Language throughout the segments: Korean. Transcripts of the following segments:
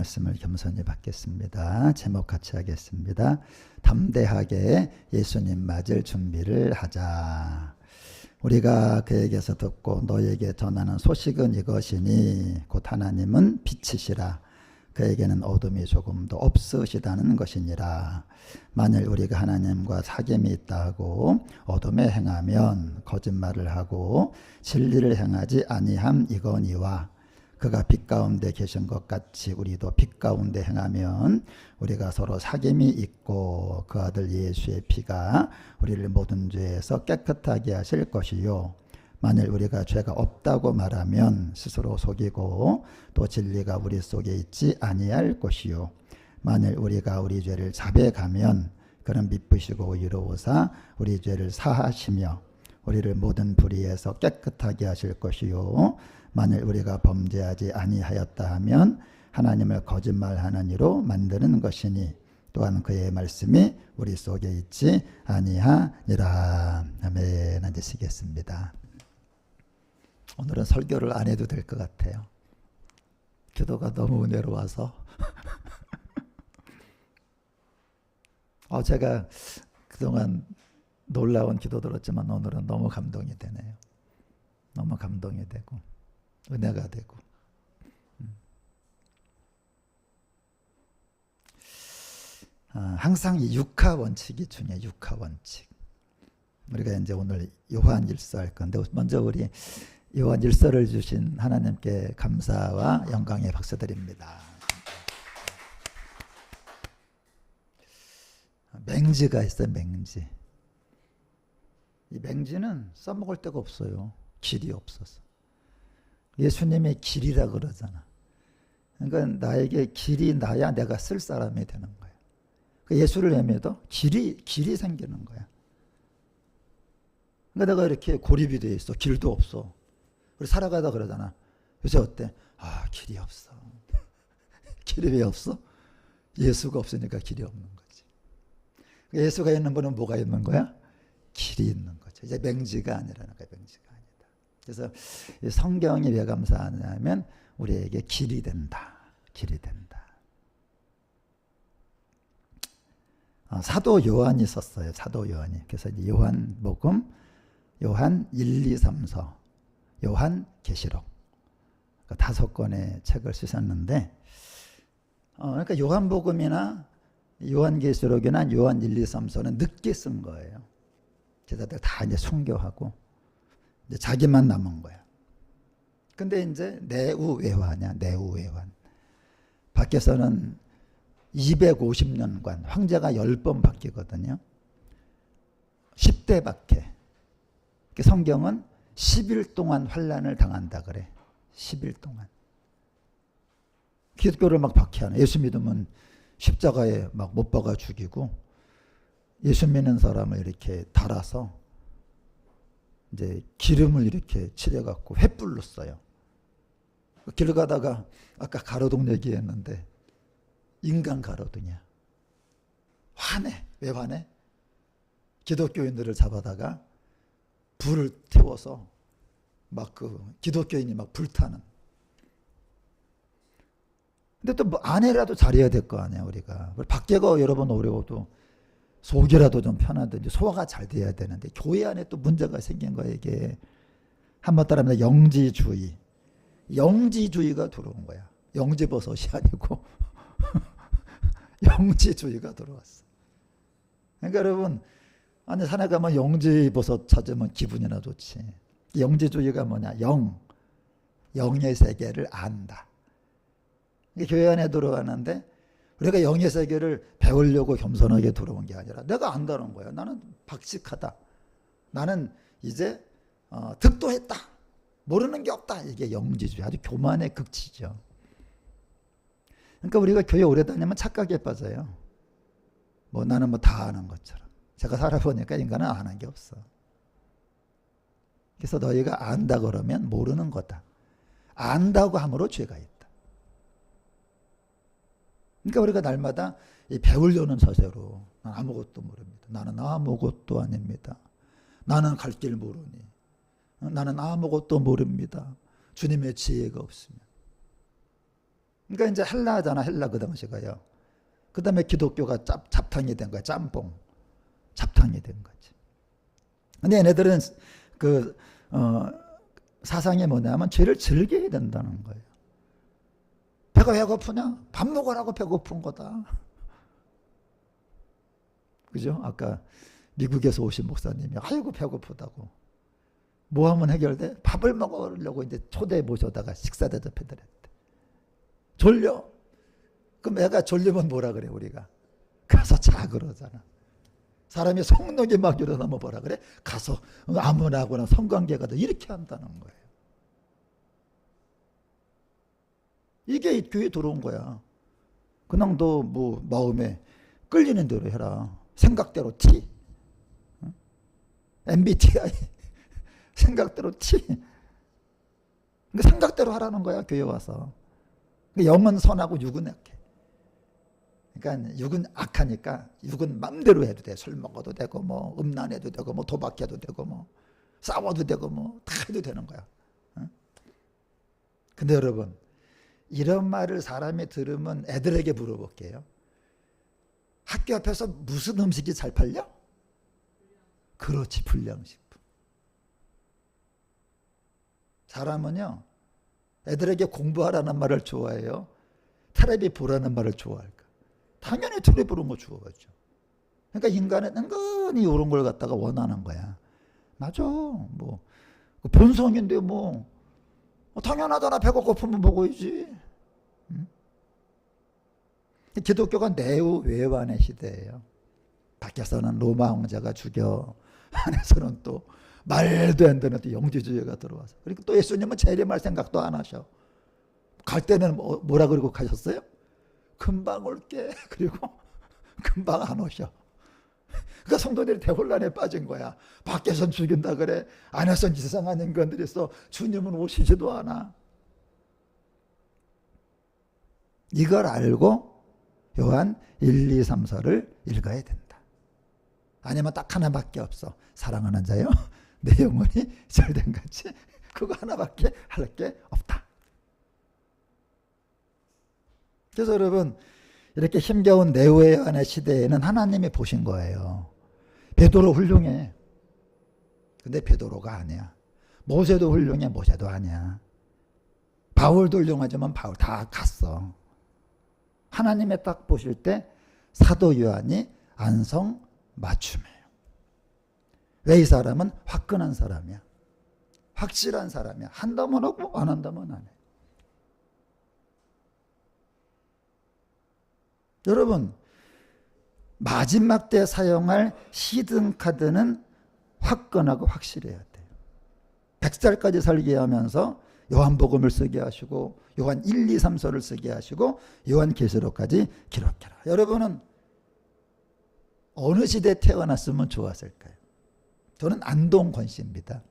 말씀을 겸손히 받겠습니다. 제목 같이 하겠습니다. 담대하게 예수님 맞을 준비를 하자. 우리가 그에게서 듣고 너에게 전하는 소식은 이것이니 곧 하나님은 빛이시라. 그에게는 어둠이 조금도 없으시다는 것이니라. 만일 우리가 하나님과 사귐이 있다 하고 어둠에 행하면 거짓말을 하고 진리를 행하지 아니함 이거니와 그가 빛 가운데 계신 것 같이 우리도 빛 가운데 행하면 우리가 서로 사귐이 있고 그 아들 예수의 피가 우리를 모든 죄에서 깨끗하게 하실 것이요. 만일 우리가 죄가 없다고 말하면 스스로 속이고 또 진리가 우리 속에 있지 아니할 것이요. 만일 우리가 우리 죄를 자백하면 그는 미쁘시고 의로우사 우리 죄를 사하시며 우리를 모든 불의에서 깨끗하게 하실 것이요. 만일 우리가 범죄하지 아니하였다 하면 하나님을 거짓말하는 이로 만드는 것이니 또한 그의 말씀이 우리 속에 있지 아니하니라. 아멘. 앉으시겠습니다. 오늘은 설교를 안 해도 될 것 같아요. 기도가 너무 은혜로워서 제가 그동안 놀라운 기도 들었지만 오늘은 너무 감동이 되네요. 너무 감동이 되고 은혜가 되고 항상 이 육하 원칙이 중요해요. 육하 원칙. 우리가 이제 오늘 요한 1서 할 건데 먼저 우리 요한 1서를 주신 하나님께 감사와 영광의 박수 드립니다. 맹지가 있어요. 맹지. 이 맹지는 써먹을 데가 없어요. 길이 없어서. 예수님의 길이라 그러잖아. 그러니까 나에게 길이 나야 내가 쓸 사람이 되는 거야. 예수를 헤매도 길이 생기는 거야. 그러니까 내가 이렇게 고립이 돼 있어. 길도 없어. 우리 살아가다 그러잖아. 요새 어때? 길이 없어. 길이 왜 없어? 예수가 없으니까 길이 없는 거지. 예수가 있는 분은 뭐가 있는 거야? 길이 있는 거죠. 이제 맹지가 아니라는 거야. 맹지가 아니다. 그래서 성경이 왜 감사하냐면 우리에게 길이 된다. 길이 된다. 사도 요한이 썼어요. 사도 요한이. 그래서 이제 요한복음, 요한 1, 2, 3서, 요한 계시록 5권의 책을 쓰셨는데 그러니까 요한복음이나 요한계시록이나 요한 1, 2, 3서는 늦게 쓴 거예요. 제자들 다 이제 순교하고 이제 자기만 남은 거야. 근데 이제 내우외환이야. 내우외환. 밖에서는 250년간 황제가 10번 바뀌거든요. 10대 박해. 성경은 10일 동안 환난을 당한다 그래. 10일 동안. 기독교를 막 박해하는. 예수 믿으면 십자가에 막 못 박아 죽이고 예수 믿는 사람을 이렇게 달아서 이제 기름을 이렇게 칠해갖고 횃불로 써요. 길 가다가 아까 가로등 얘기했는데 인간 가로등이야. 화내. 왜 화내? 기독교인들을 잡아다가 불을 태워서 막 기독교인이 막 불타는. 근데 또 뭐 안에라도 잘해야 될 거 아니야 우리가. 밖에가 여러 번 어려워도 속이라도 좀 편하든지 소화가 잘 돼야 되는데 교회 안에 또 문제가 생긴 거야 이게. 한번 따라하면 영지주의. 영지주의가 들어온 거야. 영지버섯이 아니고 영지주의가 들어왔어. 그러니까 여러분 안에 산에 가면 영지버섯 찾으면 기분이나 좋지. 영지주의가 뭐냐? 영의 세계를 안다. 교회 안에 들어가는데 우리가 영의 세계를 배우려고 겸손하게 들어온 게 아니라 내가 안다는 거야. 나는 박식하다. 나는 이제 득도했다. 모르는 게 없다. 이게 영지주의. 아주 교만의 극치죠. 그러니까 우리가 교회 오래 다니면 착각에 빠져요. 뭐 나는 뭐 다 아는 것처럼. 제가 살아보니까 인간은 아는 게 없어. 그래서 너희가 안다 그러면 모르는 거다. 안다고 함으로 죄가 있다. 그러니까 우리가 날마다 배우려는 자세로 난 아무것도 모릅니다. 나는 아무것도 아닙니다. 나는 갈 길 모르니. 나는 아무것도 모릅니다. 주님의 지혜가 없으면. 그러니까 이제 헬라잖아. 헬라 그 당시가요. 그 다음에 기독교가 잡탕이 된 거야. 짬뽕. 잡탕이 된 거지. 근데 얘네들은 사상이 뭐냐면 죄를 즐겨야 된다는 거예요. 배가 왜 고프냐? 밥 먹으라고 배고픈 거다. 그죠? 아까 미국에서 오신 목사님이 아이고 배고프다고. 뭐 하면 해결돼? 밥을 먹으려고 이제 초대해 모셔다가 식사 대접해드렸대. 졸려? 그럼 애가 졸리면 뭐라 그래 우리가? 가서 자 그러잖아. 사람이 성욕이 막 일어나면 뭐라 그래? 가서 아무나 하거나 성관계가 돼. 이렇게 한다는 거예요. 이게 교회에 들어온 거야. 그냥 너 뭐 마음에 끌리는 대로 해라. 생각대로 T. MBTI. 생각대로 T. 그러니까 생각대로 하라는 거야 교회 와서. 영은 선하고 육은 악해. 그러니까 육은 악하니까 육은 맘대로 해도 돼. 술 먹어도 되고 뭐 음란해도 되고 뭐 도박해도 되고 뭐 싸워도 되고 뭐 다 해도 되는 거야. 근데 여러분 이런 말을 사람이 들으면 애들에게 물어볼게요. 학교 앞에서 무슨 음식이 잘 팔려? 그렇지, 불량식품. 사람은요 애들에게 공부하라는 말을 좋아해요? 텔레비 보라는 말을 좋아할까? 당연히 텔레비 보는 거 좋아하죠. 그러니까 인간은 은근히 이런 걸 갖다가 원하는 거야. 맞아. 뭐 본성인데 뭐 당연하잖아. 배가 고프면 먹어야지. 기독교가 내후 외환의 시대예요. 밖에서는 로마 황제가 죽여, 안에서는 또 말도 안 되는 또 영지주의가 들어와서. 그리고 또 예수님은 재림할 생각도 안 하셔. 갈 때는 뭐라 그러고 가셨어요? 금방 올게. 그리고 금방 안 오셔. 그러니까 성도들이 대혼란에 빠진 거야. 밖에선 죽인다 그래. 안에선 이상한 인간들이 있어. 주님은 오시지도 않아. 이걸 알고 요한 1, 2, 3, 4를 읽어야 된다. 아니면 딱 하나밖에 없어. 사랑하는 자요. 내 영혼이 절된 같이. 그거 하나밖에 할 게 없다. 그래서 여러분 이렇게 힘겨운 내후의 시대에는 하나님이 보신 거예요. 베드로 훌륭해. 근데 베드로가 아니야. 모세도 훌륭해. 모세도 아니야. 바울도 훌륭하지만 바울 다 갔어. 하나님의 딱 보실 때 사도 요한이 안성 맞춤이에요. 왜 이 사람은 화끈한 사람이야. 확실한 사람이야. 한다면 하고 안 한다면 안 해. 여러분 마지막 때 사용할 시든카드는 화끈하고 확실해야 돼요. 100살까지 살게 하면서 요한복음을 쓰게 하시고 요한 1, 2, 3서를 쓰게 하시고 요한계시록까지 기록해라. 여러분은 어느 시대에 태어났으면 좋았을까요? 저는 안동권 씨입니다.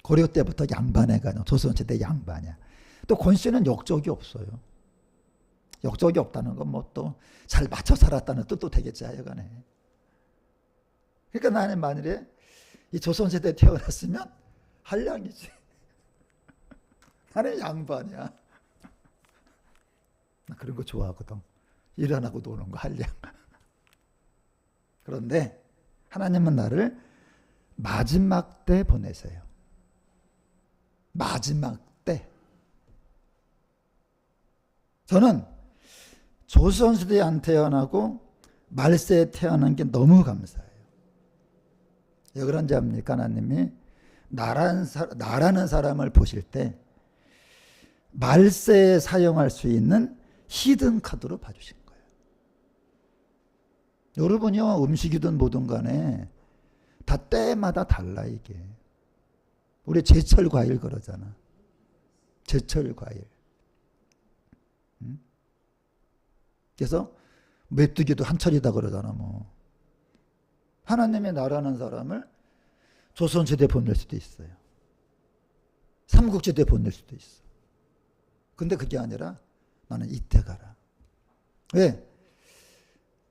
고려 때부터 양반해가지고 조선시대 양반이야. 또 권 씨는 역적이 없어요. 역적이 없다는 건 뭐 또 잘 맞춰 살았다는 뜻도 되겠지 하여간에. 그러니까 나는 만일에 이 조선시대에 태어났으면 한량이지. 나는 양반이야. 나 그런 거 좋아하거든. 일 안 하고 노는 거 한량. 그런데 하나님은 나를 마지막 때 보내세요. 마지막 때. 저는 조선시대에 안 태어나고 말세에 태어난 게 너무 감사해요. 왜 그런지 압니까? 하나님이 나라는 사람을 보실 때 말세에 사용할 수 있는 히든 카드로 봐주신 거예요. 여러분이요 음식이든 뭐든 간에 다 때마다 달라 이게. 우리 제철 과일 그러잖아. 제철 과일. 그래서 메뚜기도 한철이다 그러잖아 뭐. 하나님의 나라는 사람을 조선시대에 보낼 수도 있어요. 삼국시대에 보낼 수도 있어. 근데 그게 아니라 나는 이때 가라. 왜?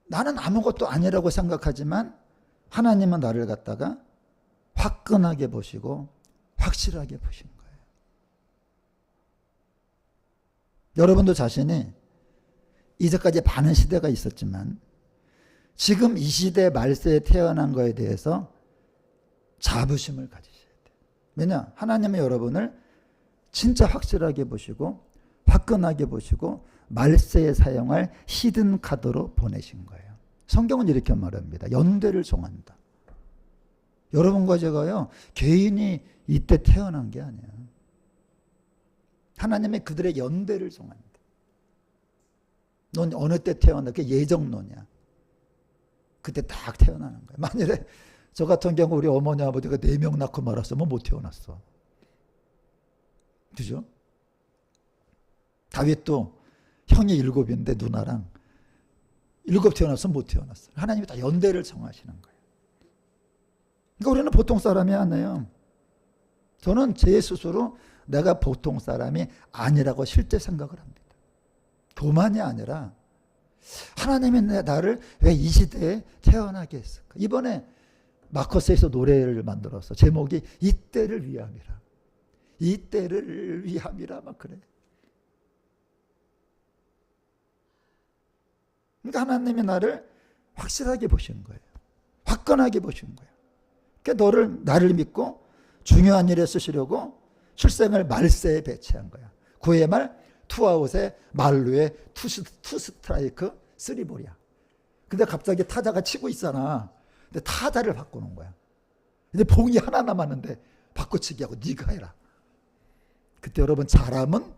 나는 아무것도 아니라고 생각하지만 하나님은 나를 갖다가 화끈하게 보시고 확실하게 보신 거예요. 여러분도 자신이 이제까지 많은 시대가 있었지만 지금 이 시대 말세에 태어난 거에 대해서 자부심을 가지셔야 돼요. 왜냐? 하나님은 여러분을 진짜 확실하게 보시고 화끈하게 보시고 말세에 사용할 히든 카드로 보내신 거예요. 성경은 이렇게 말합니다. 연대를 정한다. 여러분과 제가요, 개인이 이때 태어난 게 아니에요. 하나님이 그들의 연대를 정한다. 넌 어느 때 태어나? 그게 예정론이야. 그때 딱 태어나는 거야. 만일에 저 같은 경우 우리 어머니 아버지가 4명 낳고 말았으면 못 태어났어. 그죠? 다윗도 형이 7인데 누나랑 7 태어났으면 못 태어났어. 하나님이 다 연대를 정하시는 거예요. 그러니까 우리는 보통 사람이 아니에요. 저는 제 스스로 내가 보통 사람이 아니라고 실제 생각을 합니다. 교만이 아니라 하나님이 나를 왜 이 시대에 태어나게 했을까? 이번에 마커스에서 노래를 만들었어. 제목이 이때를 위함이라. 이때를 위함이라 막 그래. 그러니까 하나님이 나를 확실하게 보시는 거예요. 화끈하게 보시는 거예요. 그러니까 나를 믿고 중요한 일에 쓰시려고 출생을 말세에 배치한 거야. 9회 말, 투아웃에 말루에 투 스트라이크, 3볼이야. 근데 갑자기 타자가 치고 있잖아. 근데 타자를 바꾸는 거야. 이제 봉이 하나 남았는데 바꿔치기 하고 네가 해라. 그때 여러분 잘하면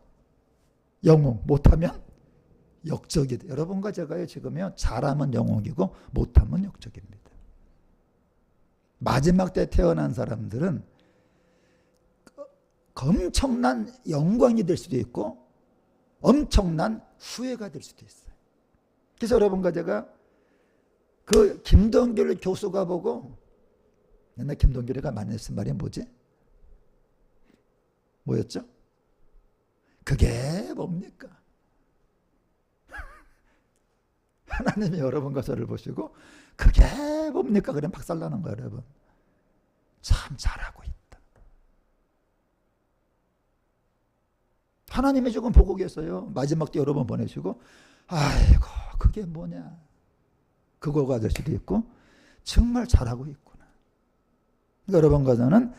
영웅, 못하면 역적이 돼. 여러분과 제가요 지금요 잘하면 영웅이고 못하면 역적입니다. 마지막 때 태어난 사람들은 엄청난 영광이 될 수도 있고 엄청난 후회가 될 수도 있어요. 그래서 여러분과 제가 그 김동길 교수가 보고 옛날 김동길이가 많이 쓴 말이 뭐였죠? 그게 뭡니까? 하나님이 여러분과 저를 보시고 그게 뭡니까? 그럼 박살나는 거예요, 여러분. 참 잘하고 있다. 하나님이 조금 보고 계세요. 마지막 때 여러분 보내시고 아이고 그게 뭐냐. 그거가 될 수도 있고 정말 잘하고 있구나. 그러니까 여러분과 저는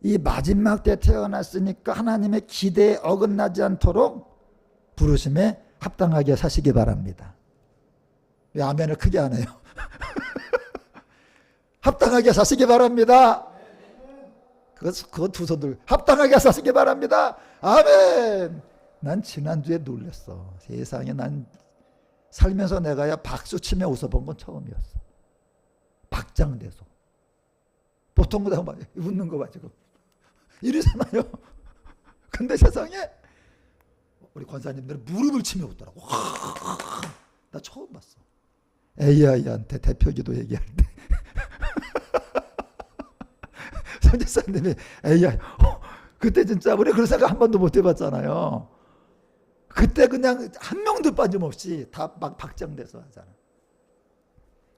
이 마지막 때 태어났으니까 하나님의 기대에 어긋나지 않도록 부르심에 합당하게 사시기 바랍니다. 왜 아멘을 크게 안 해요? 합당하게 사시기 바랍니다. 그거 두 손들 합당하게 사시기 바랍니다. 아멘. 난 지난주에 놀랐어. 세상에 난 살면서 내가야 박수 치며 웃어본 건 처음이었어. 박장대소. 보통 거 봐. 웃는 거 봐 지금. 이러잖아요. 근데 세상에 우리 권사님들은 무릎을 치며 웃더라고. 나 처음 봤어. AI한테 대표기도 얘기할 때 선지사님이 AI 그때 진짜 우리 그런 생각 한 번도 못 해봤잖아요. 그때 그냥 한 명도 빠짐없이 다 막 박장대소 하잖아.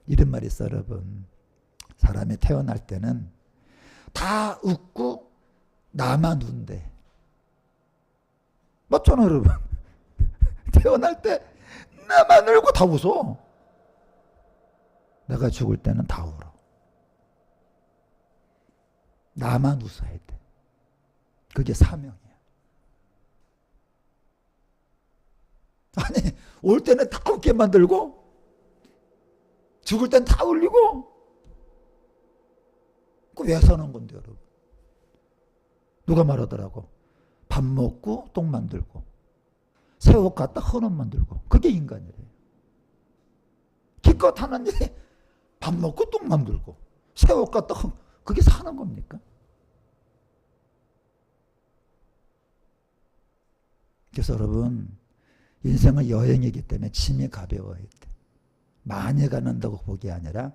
이런 말이 있어 여러분. 사람이 태어날 때는 다 웃고 나만 운대. 맞잖아 여러분. 태어날 때 나만 울고 다 웃어. 내가 죽을 때는 다 울어. 나만 웃어야 돼. 그게 사명이야. 아니 올 때는 다 웃게 만들고 죽을 땐 다 울리고 그 왜 사는 건데 여러분. 누가 말하더라고. 밥 먹고 똥 만들고 새 옷 갖다 헌옷 만들고 그게 인간이래요. 기껏 하는 일이 밥 먹고 똥 만들고 새 옷 갖다 그게 사는 겁니까? 그래서 여러분 인생은 여행이기 때문에 짐이 가벼워야 돼. 많이 가는다고 보기 아니라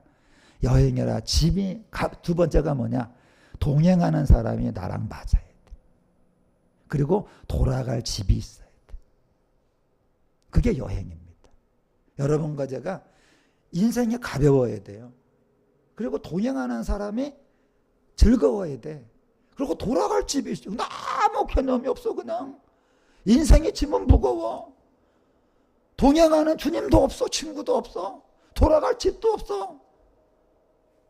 여행이라 짐이 두 번째가 뭐냐? 동행하는 사람이 나랑 맞아야 돼. 그리고 돌아갈 집이 있어야 돼. 그게 여행입니다. 여러분과 제가 인생이 가벼워야 돼요. 그리고 동행하는 사람이 즐거워야 돼. 그리고 돌아갈 집이 있어. 아무 개념이 없어 그냥. 인생의 짐은 무거워. 동행하는 주님도 없어. 친구도 없어. 돌아갈 집도 없어.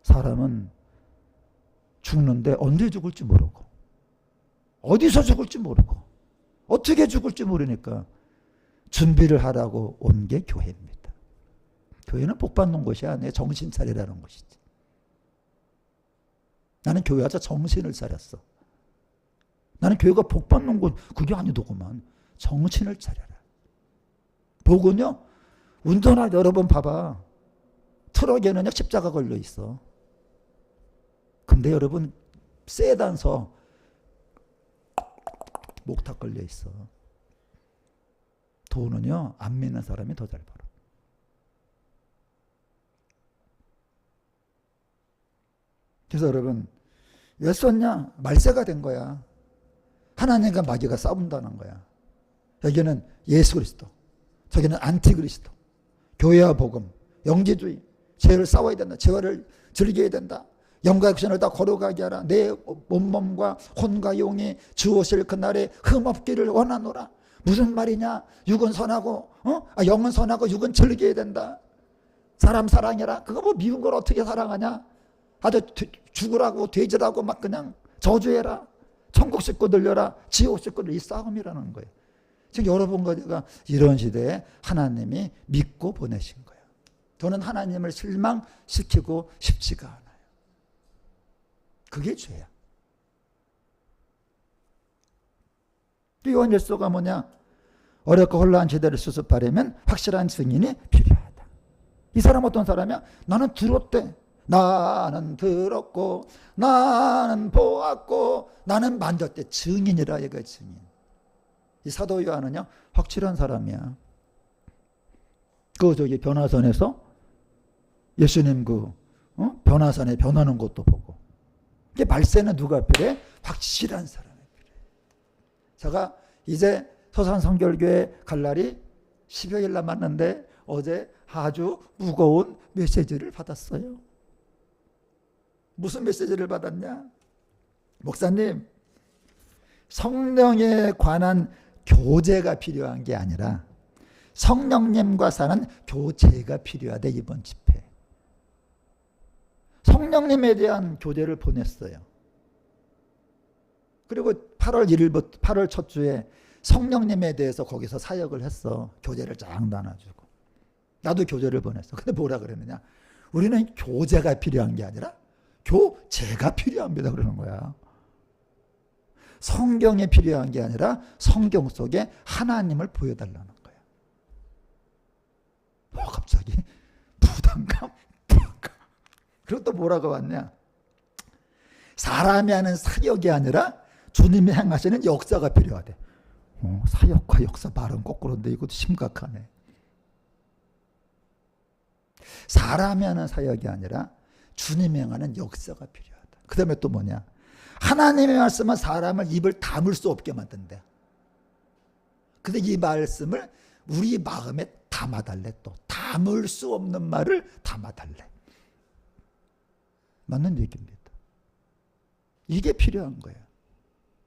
사람은 죽는데 언제 죽을지 모르고 어디서 죽을지 모르고 어떻게 죽을지 모르니까 준비를 하라고 온 게 교회입니다. 교회는 복 받는 곳이 아니에요. 정신 차리라는 것이지. 나는 교회 와서 정신을 차렸어. 나는 교회가 복 받는 곳 그게 아니더구만. 정신을 차려라. 복은요, 운전할 때 여러분 봐봐. 트럭에는요 십자가 걸려 있어. 근데 여러분 세단서 목탁 걸려 있어. 돈은요 안 믿는 사람이 더 잘 벌어. 그래서 여러분 왜 썼냐? 말세가 된 거야. 하나님과 마귀가 싸운다는 거야. 여기는 예수 그리스도, 저기는 안티그리스도. 교회와 복음, 영지주의. 죄를 싸워야 된다. 죄를 즐겨야 된다. 영과 육신을 다 거룩하게 하라. 내 온몸과 혼과 용이 주오실 그날에 흠없기를 원하노라. 무슨 말이냐? 육은 선하고 영은 선하고 육은 즐겨야 된다. 사람 사랑해라. 그거 뭐 미운 걸 어떻게 사랑하냐? 아주 죽으라고 돼지라고 막 그냥 저주해라. 천국 식구 들려라. 지옥 식구들. 이 싸움이라는 거예요. 지금 여러분과 제가 이런 시대에 하나님이 믿고 보내신 거예요. 저는 하나님을 실망시키고 싶지가 않아요. 그게 죄야. 요한일서가 뭐냐? 어렵고 혼란한 시대를 수습하려면 확실한 증인이 필요하다. 이 사람 어떤 사람이야? 나는 들었대. 나는 들었고 나는 보았고 나는 만졌대. 증인이라 얘가 증인. 이 사도 요한은요 확실한 사람이야. 저기 변화선에서 예수님 변화선에 변하는 것도 보고. 이게 말세는 누가 필요해? 확실한 사람이 필요해. 제가 이제 서산성결교회 갈 날이 10여일 남았는데 어제 아주 무거운 메시지를 받았어요. 무슨 메시지를 받았냐? 목사님, 성령에 관한 교제가 필요한 게 아니라 성령님과 사는 교제가 필요하다. 이번 집회. 성령님에 대한 교제를 보냈어요. 그리고 8월 1일부터 8월 첫 주에 성령님에 대해서 거기서 사역을 했어. 교제를 쫙 나눠주고. 나도 교제를 보냈어. 근데 뭐라 그랬느냐? 우리는 교제가 필요한 게 아니라 교제가 필요합니다. 그러는 거야. 성경에 필요한 게 아니라 성경 속에 하나님을 보여달라는 거야. 갑자기 부담감. 그리고 또 뭐라고 왔냐? 사람이 하는 사역이 아니라 주님이 행하시는 역사가 필요하대. 사역과 역사 말은 거꾸로인데 이것도 심각하네. 사람이 하는 사역이 아니라 주님이 행하는 역사가 필요하다. 그 다음에 또 뭐냐? 하나님의 말씀은 사람을 입을 다물 수 없게 만든대. 근데 이 말씀을 우리 마음에 담아달래. 또 담을 수 없는 말을 담아달래. 맞는 얘기입니다. 이게 필요한 거예요.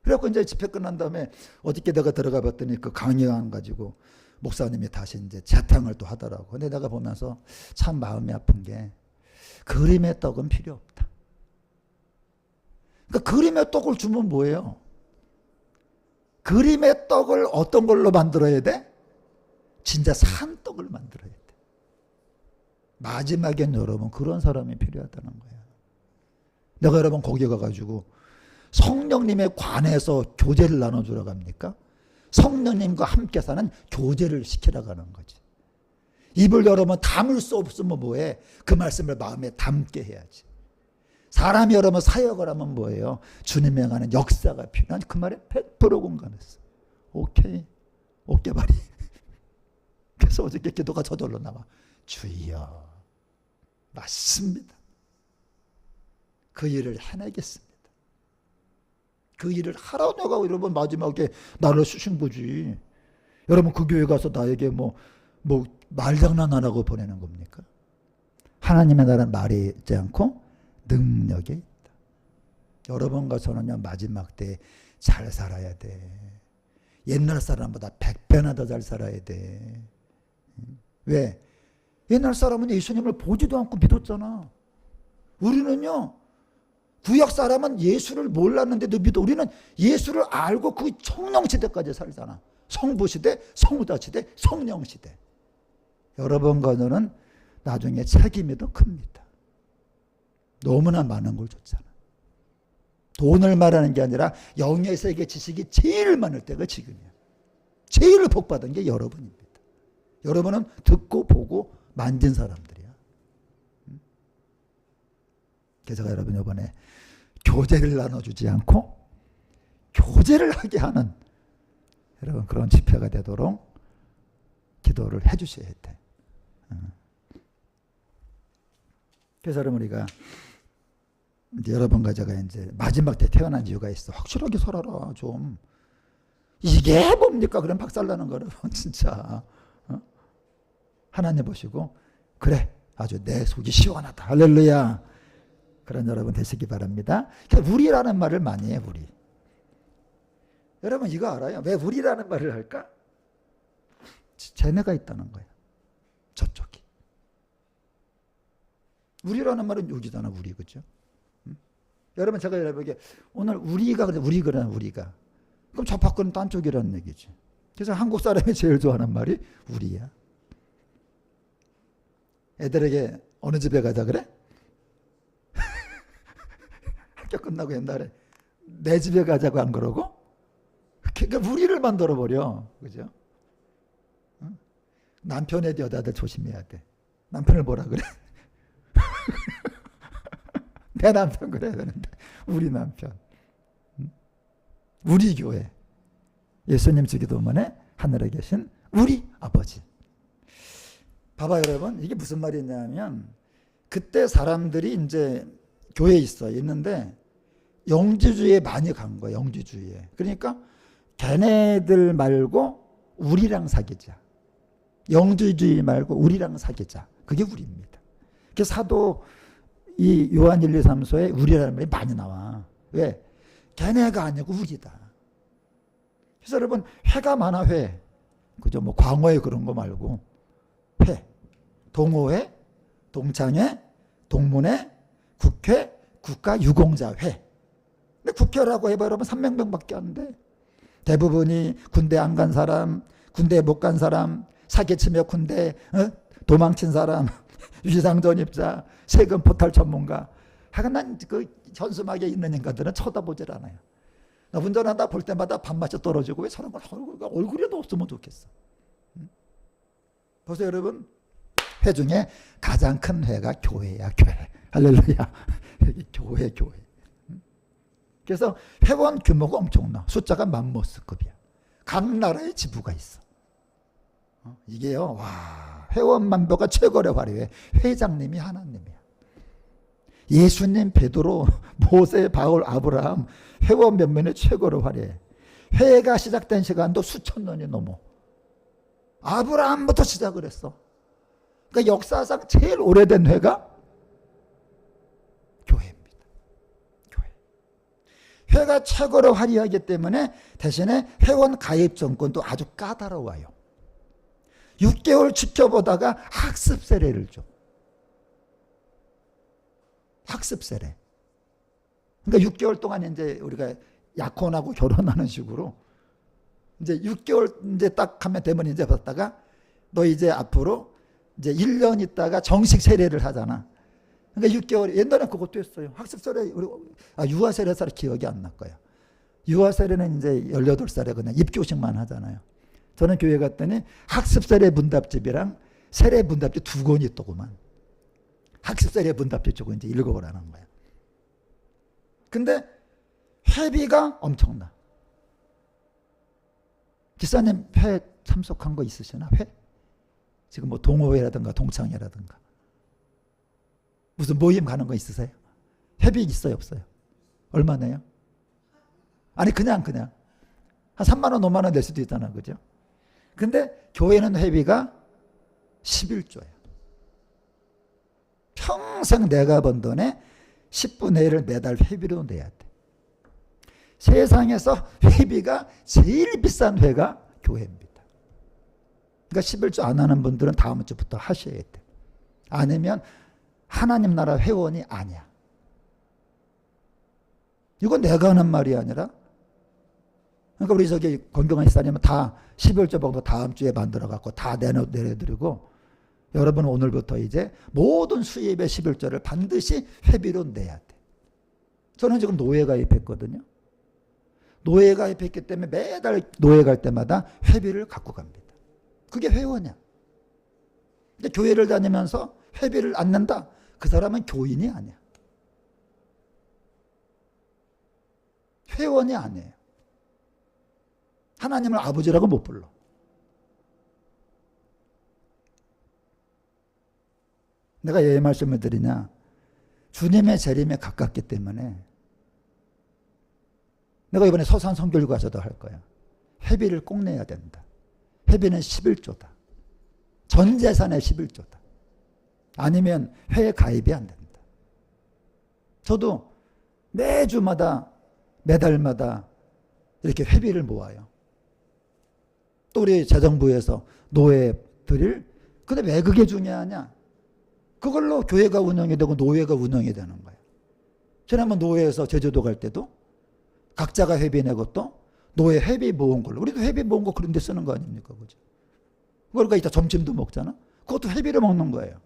그래갖고 이제 집회 끝난 다음에 어저께 내가 들어가 봤더니 그 강의안 가지고 목사님이 다시 이제 재탕을 또 하더라고. 근데 내가 보면서 참 마음이 아픈 게 그림의 떡은 필요 없다. 그러니까 그림의 떡을 주면 뭐예요? 그림의 떡을 어떤 걸로 만들어야 돼? 진짜 산 떡을 만들어야 돼. 마지막엔 여러분 그런 사람이 필요하다는 거예요. 내가 여러분 거기 가가지고 성령님에 관해서 교제를 나눠주라고 합니까? 성령님과 함께 사는 교제를 시키라고 하는 거지. 입을 열으면 담을 수 없으면 뭐해? 그 말씀을 마음에 담게 해야지. 사람이 여러분 사역을 하면 뭐예요? 주님이 행하는 역사가 필요한. 그 말에 100% 공감했어. 오케이. 어깨발이. 그래서 어저께 기도가 저절로 나와. 주여. 맞습니다. 그 일을 해내겠습니다. 그 일을 하라고 여러분 마지막에 나를 쓰신 거지. 여러분 그 교회 가서 나에게 뭐 말장난하라고 보내는 겁니까? 하나님의 나라는 말이 있지 않고 능력에 있다. 여러분과 저는요 마지막 때 잘 살아야 돼. 옛날 사람보다 100배나 더 잘 살아야 돼. 왜? 옛날 사람은 예수님을 보지도 않고 믿었잖아. 우리는요, 구약 사람은 예수를 몰랐는데도 믿어. 우리는 예수를 알고 그 성령시대까지 살잖아. 성부시대, 성부다시대, 성령시대. 여러분과는 나중에 책임이 더 큽니다. 너무나 많은 걸 줬잖아. 돈을 말하는 게 아니라 영의 세계 지식이 제일 많을 때가 지금이야. 제일 복받은 게 여러분입니다. 여러분은 듣고 보고 만진 사람들이야. 그래서 여러분 이번에 교제를 나눠주지 않고 교제를 하게 하는 여러분 그런 집회가 되도록 기도를 해주셔야 돼. 그래서 여러분 우리가 이제 여러분과 제가 이제 마지막 때 태어난 이유가 있어. 확실하게 살아라 좀. 이게 뭡니까? 그럼 박살나는 거라 진짜. 하나님 보시고 그래 아주 내 속이 시원하다. 할렐루야. 그런 여러분 되시기 바랍니다. 우리라는 말을 많이 해. 우리. 여러분 이거 알아요? 왜 우리라는 말을 할까? 쟤네가 있다는 거야. 저쪽이. 우리라는 말은 여기잖아. 우리 그죠? 여러분 제가 여러분에게 오늘 우리가 그래 우리 그러나 우리가 그럼 저 밖은 딴 쪽이라는 얘기지. 그래서 한국 사람이 제일 좋아하는 말이 우리야. 애들에게 어느 집에 가자 그래? 학교 끝나고 옛날에 내 집에 가자고 안 그러고? 그러니까 우리를 만들어버려. 그죠? 남편의 여자들 조심해야 돼. 남편을 뭐라 그래? 내 남편 그래야 되는데 우리 남편. 우리 교회. 예수님 주기도문에 하늘에 계신 우리 아버지. 봐봐 여러분 이게 무슨 말이냐면 그때 사람들이 이제 교회에 있는데 영지주의에 많이 간 거야. 영지주의에. 그러니까 걔네들 말고 우리랑 사귀자. 영지주의 말고 우리랑 사귀자. 그게 우리입니다. 그래서 사도 이 요한 1, 2, 3서에 우리라는 말이 많이 나와. 왜? 걔네가 아니고 우리다. 그래서 여러분 회가 많아. 회. 그죠? 뭐 광어회 그런 거 말고 회. 동호회, 동창회, 동문회, 국회, 국가유공자회. 근데 국회라고 해봐 여러분 300명밖에 안 돼. 대부분이 군대 안 간 사람, 군대 못 간 사람, 사기치며 군대 도망친 사람, 위상 전입자, 세금 포탈 전문가. 하여간 난 그 현수막에 있는 인간들은 쳐다보질 않아요. 나 운전하다 볼 때마다 밥맛이 떨어지고 왜 저런 걸 얼굴에도 없으면 좋겠어. 보세요 여러분. 회 중에 가장 큰 회가 교회야. 교회. 할렐루야. 교회. 그래서 회원 규모가 엄청나. 숫자가 맘모스급이야. 각 나라에 지부가 있어. 이게요. 와, 회원 만보가 최고로 화려해. 회장님이 하나님이야. 예수님, 베드로, 모세, 바울, 아브라함 회원 면면에 최고로 화려해. 회가 시작된 시간도 수천 년이 넘어. 아브라함부터 시작을 했어. 그러니까 역사상 제일 오래된 회가 교회입니다. 교회. 회가 최고로 화려하기 때문에 대신에 회원 가입 정권도 아주 까다로워요. 6개월 지켜보다가 학습 세례를 줘. 학습 세례. 그러니까 6개월 동안 이제 우리가 약혼하고 결혼하는 식으로 이제 6개월 이제 딱 하면 되면 이제 받다가 너 이제 앞으로 이제 1년 있다가 정식 세례를 하잖아. 그러니까 6개월, 옛날에 그것도 했어요. 학습 세례, 유아 세례 살 기억이 안 날 거야. 유아 세례는 이제 18살에 그냥 입교식만 하잖아요. 저는 교회 갔더니 학습 세례 문답집이랑 세례 문답집 2권이 있더구만. 학습 세례 문답집 쪽은 이제 읽어보라는 거야. 근데 회비가 엄청나. 기사님 회 참석한 거 있으시나? 회? 지금 뭐 동호회라든가 동창회라든가 무슨 모임 가는 거 있으세요? 회비 있어요 없어요? 얼마 내요? 아니 그냥 한 3만 원 5만 원 낼 수도 있잖아. 그죠? 근데 교회는 회비가 11조예요. 평생 내가 번 돈에 10분의 1을 매달 회비로 내야 돼. 세상에서 회비가 제일 비싼 회가 교회입니다. 그러니까 11조 안 하는 분들은 다음 주부터 하셔야 돼. 아니면 하나님 나라 회원이 아니야. 이건 내가 하는 말이 아니라, 그러니까 우리 저기 건경한 집사님은 다 11조 봉도 다음 주에 만들어갖고 다 내려드리고, 여러분 오늘부터 이제 모든 수입의 11조를 반드시 회비로 내야 돼. 저는 지금 노예 가입했거든요. 노예 가입했기 때문에 매달 노예 갈 때마다 회비를 갖고 갑니다. 그게 회원이야. 근데 교회를 다니면서 회비를 안 낸다? 그 사람은 교인이 아니야. 회원이 아니에요. 하나님을 아버지라고 못 불러. 내가 왜 말씀을 드리냐? 주님의 재림에 가깝기 때문에 내가 이번에 서산 선교교과서도 할 거야. 회비를 꼭 내야 된다. 회비는 11조다. 전 재산의 11조다. 아니면 회에 가입이 안 된다. 저도 매주마다 매달마다 이렇게 회비를 모아요. 또 우리 재정부에서 노예들을, 근데 왜 그게 중요하냐? 그걸로 교회가 운영이 되고 노예가 운영이 되는 거예요. 지난번 노예에서 제주도 갈 때도 각자가 회비 내고 또 노예 회비 모은 걸로, 우리도 회비 모은 거 그런 데 쓰는 거 아닙니까? 그죠? 그러니까 이따 점심도 먹잖아. 그것도 회비를 먹는 거예요.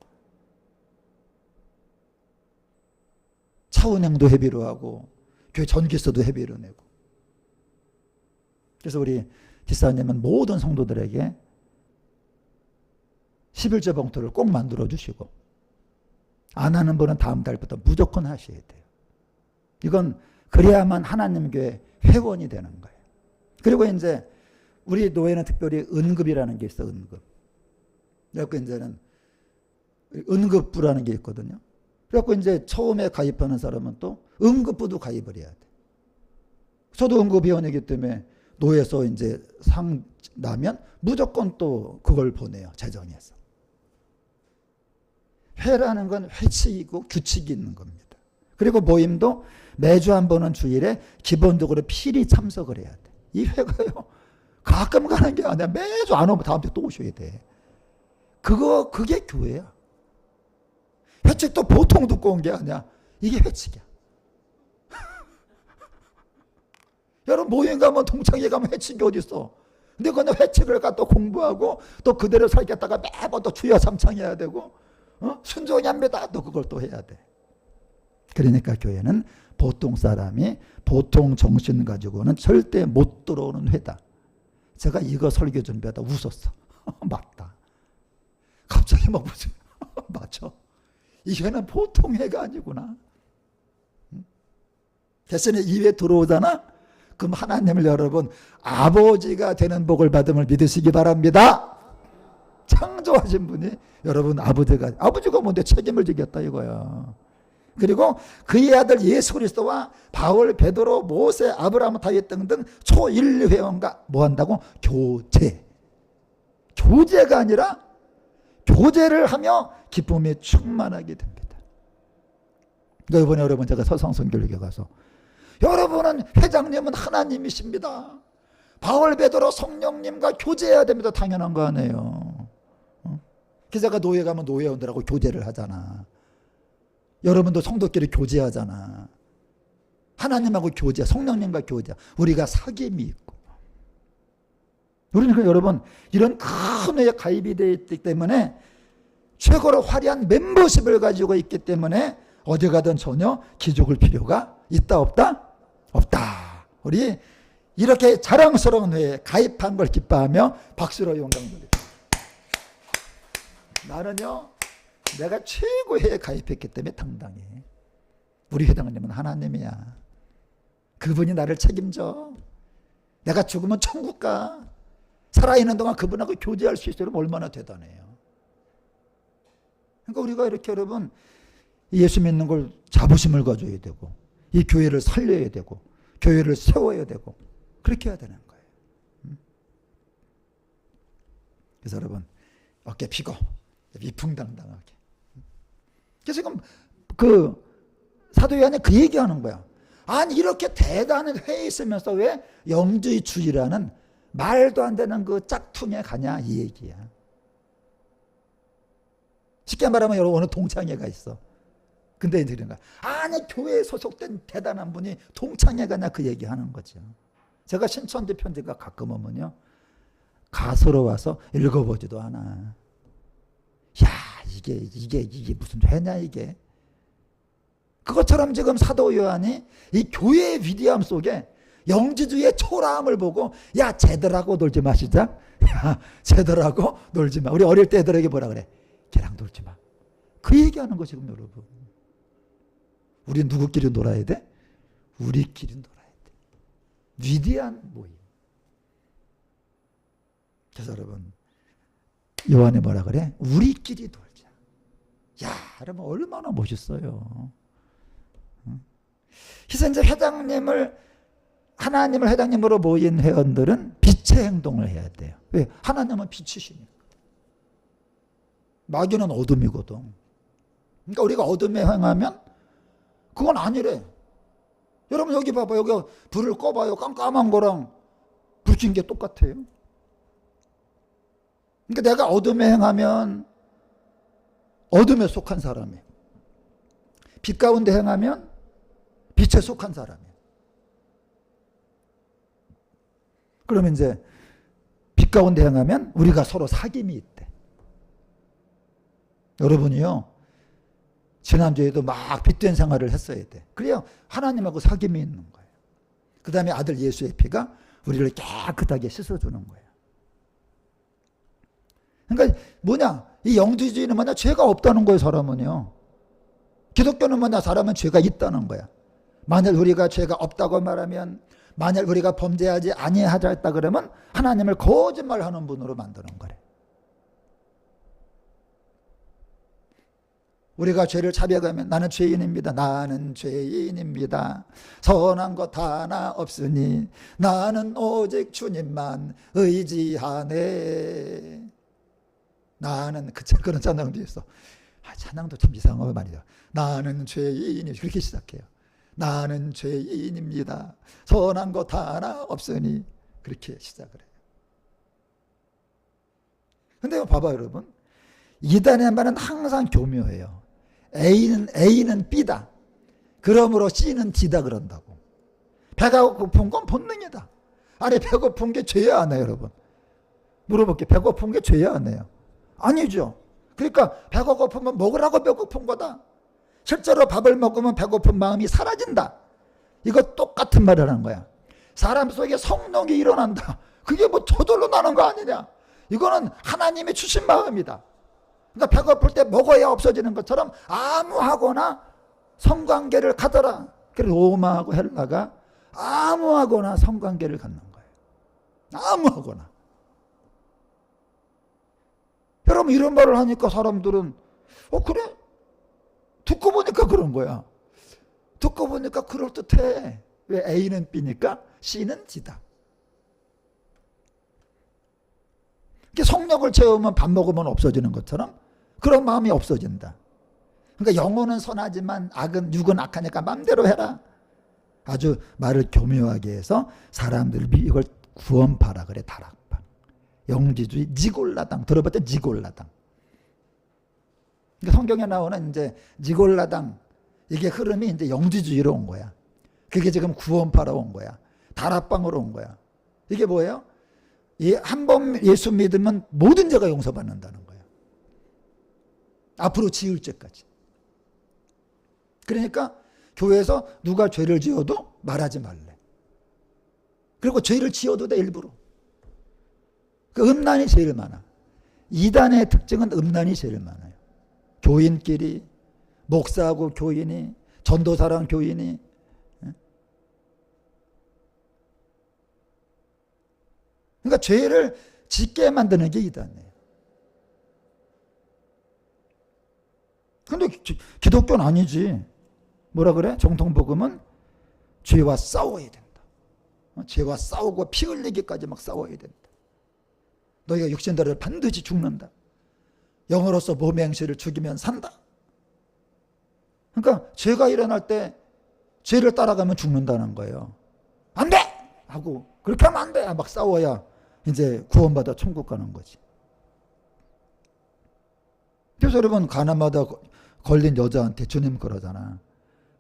차은행도 회비로 하고 교회 전기세도 회비로 내고. 그래서 우리 집사님은 모든 성도들에게 11조 봉투를 꼭 만들어 주시고, 안 하는 분은 다음 달부터 무조건 하셔야 돼요. 이건 그래야만 하나님 교회 회원이 되는 거예요. 그리고 이제 우리 노예는 특별히 은급이라는 게 있어. 은급. 그래갖고 이제는 은급부라는 게 있거든요. 그래갖고 이제 처음에 가입하는 사람은 또 은급부도 가입을 해야 돼. 저도 은급위원이기 때문에 노예에서 이제 상 나면 무조건 또 그걸 보내요. 재정에서. 회라는 건 회칙이고 규칙이 있는 겁니다. 그리고 모임도 매주 한 번은 주일에 기본적으로 필히 참석을 해야 돼. 이 회가요, 가끔 가는 게 아니라 매주 안 오면 다음 주에 또 오셔야 돼. 그게 교회야. 회칙도 보통 듣고 온 게 아니야. 이게 회칙이야. 여러분 모임 가면 동창회 가면 회칙이 어디 있어? 근데 그건 회칙을 갖다 공부하고 또 그대로 살겠다가 매번 또 주여 삼창해야 되고, 순종이 합니다. 또 그걸 또 해야 돼. 그러니까 교회는 보통 사람이 보통 정신 가지고는 절대 못 들어오는 회다. 제가 이거 설교 준비하다 웃었어. 맞다. 갑자기 막 무슨 맞죠? 이 회는 보통 회가 아니구나. 대신에 이 회 들어오잖아. 그럼 하나님을 여러분 아버지가 되는 복을 받음을 믿으시기 바랍니다. 창조하신 분이 여러분 아버지가 뭔데 책임을 지겠다 이거야. 그리고 그의 아들 예수 그리스도와 바울, 베드로, 모세, 아브라함, 다윗 등등 초인류 회원과 뭐 한다고? 교제가 아니라 교제를 하며 기쁨이 충만하게 됩니다. 그러니까 이번에 여러분 제가 서성선교육에 가서 여러분은 회장님은 하나님이십니다. 바울, 베드로, 성령님과 교제해야 됩니다. 당연한 거 아니에요. 기자가 노예 가면 노예원들하고 교제를 하잖아. 여러분도 성도끼리 교제하잖아. 하나님하고 교제, 성령님과 교제. 우리가 사귐이 있고. 우리는 여러분 이런 큰 회에 가입이 되어 있기 때문에 최고로 화려한 멤버십을 가지고 있기 때문에 어디 가든 전혀 기죽을 필요가 있다 없다? 없다. 우리 이렇게 자랑스러운 회에 가입한 걸 기뻐하며 박수로 영광 돌립니다. 나는요, 내가 최고의 회에 가입했기 때문에 당당해. 우리 회장님은 하나님이야. 그분이 나를 책임져. 내가 죽으면 천국 가. 살아있는 동안 그분하고 교제할 수 있으면 얼마나 대단해요. 그러니까 우리가 이렇게 여러분 예수 믿는 걸 자부심을 가져야 되고, 이 교회를 살려야 되고, 교회를 세워야 되고, 그렇게 해야 되는 거예요. 그래서 여러분 어깨 피고 위풍당당하게. 그래서 지금 그 사도 요한이 그 얘기하는 거야. 아니 이렇게 대단한 회에 있으면서 왜 영지주의라는 말도 안 되는 그 짝퉁에 가냐 이 얘기야. 쉽게 말하면 여러분 오늘 동창회가 있어. 근데 이제 그런가 아니 교회에 소속된 대단한 분이 동창회 가냐 그 얘기하는 거죠. 제가 신천지 편지가 가끔 오면요 가서로 와서 읽어보지도 않아. 야 이게 무슨 회냐 이게. 그것처럼 지금 사도 요한이 이 교회의 위대함 속에 영지주의의 초라함을 보고 야 쟤들하고 놀지 마시자. 야 쟤들하고 놀지 마. 우리 어릴 때 애들에게 뭐라 그래? 걔랑 놀지 마. 그 얘기하는 거 지금 여러분. 우리 누구끼리 놀아야 돼? 우리끼리 놀아야 돼. 위대한 모임. 그래서 여러분 요한이 뭐라 그래? 우리끼리 놀자. 야 여러분 얼마나 멋있어요. 그래서 이제 하나님을 회장님으로 모인 회원들은 빛의 행동을 해야 돼요. 왜? 하나님은 빛이시니까. 마귀는 어둠이거든. 그러니까 우리가 어둠에 행하면 그건 아니래. 여러분 여기 봐봐. 여기 불을 꺼봐요. 깜깜한 거랑 불 킨 게 똑같아요. 그러니까 내가 어둠에 행하면 어둠에 속한 사람이에요. 빛 가운데 행하면 빛에 속한 사람이에요. 그러면 이제 빛 가운데 행하면 우리가 서로 사귐이 있대. 여러분이요. 지난주에도 막 빛된 생활을 했어야 돼. 그래야 하나님하고 사귐이 있는 거예요. 그 다음에 아들 예수의 피가 우리를 깨끗하게 씻어주는 거예요. 그러니까 뭐냐? 이 영지주의는 뭐냐? 죄가 없다는 거예요, 사람은요. 기독교는 뭐냐? 사람은 죄가 있다는 거야. 만약 우리가 죄가 없다고 말하면, 만약 우리가 범죄하지 아니하자 했다 그러면 하나님을 거짓말하는 분으로 만드는 거래. 우리가 죄를 자백하면 나는 죄인입니다. 나는 죄인입니다. 선한 것 하나 없으니 나는 오직 주님만 의지하네. 나는 그런 찬양도 있어. 찬양도 참 이상한 말이죠. 나는 죄인이 그렇게 시작해요. 나는 죄인입니다. 선한 것 하나 없으니 그렇게 시작을 해요. 근데 봐봐 여러분. 이단의 말은 항상 교묘해요. A는 B다. 그러므로 C는 D다 그런다고. 배가 고픈 건 본능이다. 아니 배고픈 게 죄야 안 해요 여러분? 물어볼게요. 배고픈 게 죄야 안 해요? 아니죠. 그러니까 배가 고프면 먹으라고 배고픈 거다. 실제로 밥을 먹으면 배고픈 마음이 사라진다. 이거 똑같은 말을 하는 거야. 사람 속에 성령이 일어난다. 그게 뭐 저절로 나는 거 아니냐. 이거는 하나님이 주신 마음이다. 그러니까 배고플 때 먹어야 없어지는 것처럼 아무하거나 성관계를 가져라. 그래서 로마하고 헬라가 아무하거나 성관계를 갖는 거예요. 아무하거나. 여러분 이런 말을 하니까 사람들은 그래? 듣고 보니까 그런 거야. 듣고 보니까 그럴듯해. 왜? A는 B니까 C는 D다. 성령을 채우면 밥 먹으면 없어지는 것처럼 그런 마음이 없어진다. 그러니까 영혼은 선하지만 육은 악하니까 마음대로 해라. 아주 말을 교묘하게 해서 사람들이 이걸 구원파라 그래. 다락방. 영지주의 니골라당. 들어봤죠? 니골라당. 그러니까 성경에 나오는 이제 니골라당 이게 흐름이 이제 영지주의로 온 거야. 그게 지금 구원파로 온 거야. 다락방으로 온 거야. 이게 뭐예요? 한 번 예수 믿으면 모든 죄가 용서받는다는 거예요. 앞으로 지을 죄까지. 그러니까 교회에서 누가 죄를 지어도 말하지 말래. 그리고 죄를 지어도 돼 일부러. 그 음란이 제일 많아. 이단의 특징은 음란이 제일 많아요. 교인끼리, 목사하고 교인이, 전도사랑 교인이. 그러니까 죄를 짓게 만드는 게 이단이에요. 근데 기독교는 아니지. 뭐라 그래? 정통복음은 죄와 싸워야 된다. 죄와 싸우고 피 흘리기까지 막 싸워야 된다. 너희가 육신대로 반드시 죽는다. 영으로서 몸의 행실을 죽이면 산다. 그러니까 죄가 일어날 때 죄를 따라가면 죽는다는 거예요. 안 돼! 하고 그렇게 하면 안 돼! 막 싸워야 이제 구원받아 천국 가는 거지. 그래서 여러분 가나마다 걸린 여자한테 주님 그러잖아.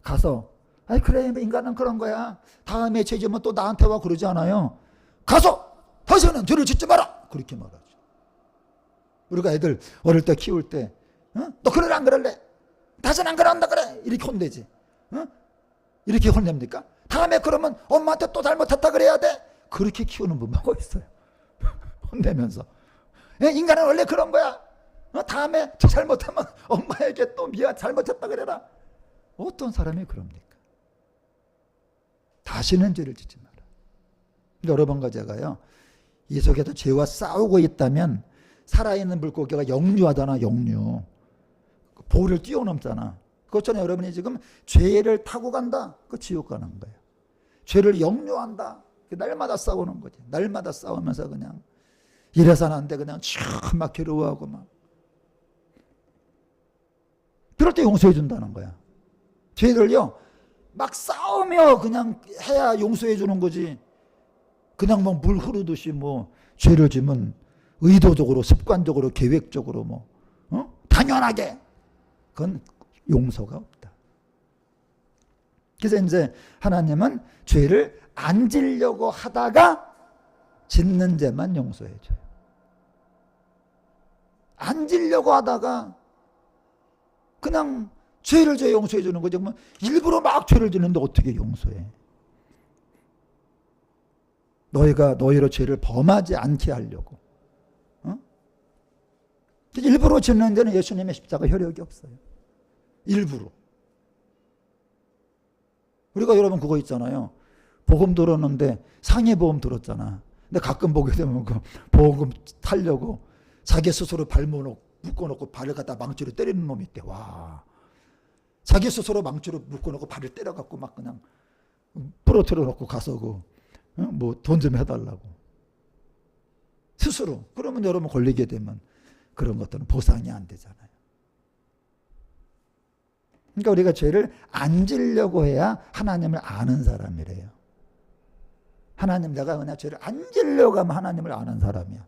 가서 아이 그래 인간은 그런 거야. 다음에 죄 지으면 또 나한테 와 그러지 않아요. 가서 다시는 죄를 짓지 마라. 그렇게 말하죠. 우리가 애들 어릴 때 키울 때 너 그래 안 그럴래? 다시는 안 그런다 그래. 이렇게 혼내지. 이렇게 혼냅니까? 다음에 그러면 엄마한테 또 잘못했다 그래야 돼. 그렇게 키우는 분하고 있어요. 혼내면서. 인간은 원래 그런 거야. 다음에 잘못하면 엄마에게 또 미안 잘못했다 그래라. 어떤 사람이 그럽니까? 다시는 죄를 짓지 마라. 여러 번가 제가요. 이 속에서 죄와 싸우고 있다면 살아있는 물고기가 역류하잖아. 역류. 보를 뛰어넘잖아. 그것처럼 여러분이 지금 죄를 타고 간다. 그 지옥 가는 거예요. 죄를 역류한다. 날마다 싸우는 거지. 날마다 싸우면서 그냥 이래서는 안 돼. 그냥 막 괴로워하고 막. 그럴 때 용서해 준다는 거야. 죄를요. 막 싸우며 그냥 해야 용서해 주는 거지. 그냥 뭐 물 흐르듯이 뭐 죄를 지면 의도적으로 습관적으로 계획적으로 뭐 당연하게 그건 용서가 없다. 그래서 이제 하나님은 죄를 안 지려고 하다가 짓는 죄만 용서해 줘요. 안 지려고 하다가 그냥 죄를 져 용서해 주는 거죠. 뭐 일부러 막 죄를 짓는데 어떻게 용서해? 너희로 죄를 범하지 않게 하려고. 일부러 짓는 데는 예수님의 십자가 효력이 없어요. 일부러. 우리가 여러분 그거 있잖아요. 보험 들었는데 상해보험 들었잖아. 근데 가끔 보게 되면 그 보험 타려고 자기 스스로 묶어놓고 발을 갖다 망치로 때리는 놈이 있대. 와. 자기 스스로 망치로 묶어놓고 발을 때려갖고 막 그냥 부러뜨려 놓고 가서 뭐 돈 좀 해달라고. 스스로. 그러면 여러분 걸리게 되면 그런 것들은 보상이 안 되잖아요. 그러니까 우리가 죄를 안 지려고 해야 하나님을 아는 사람이래요. 하나님 내가 그냥 죄를 안 지려고 하면 하나님을 아는 사람이야.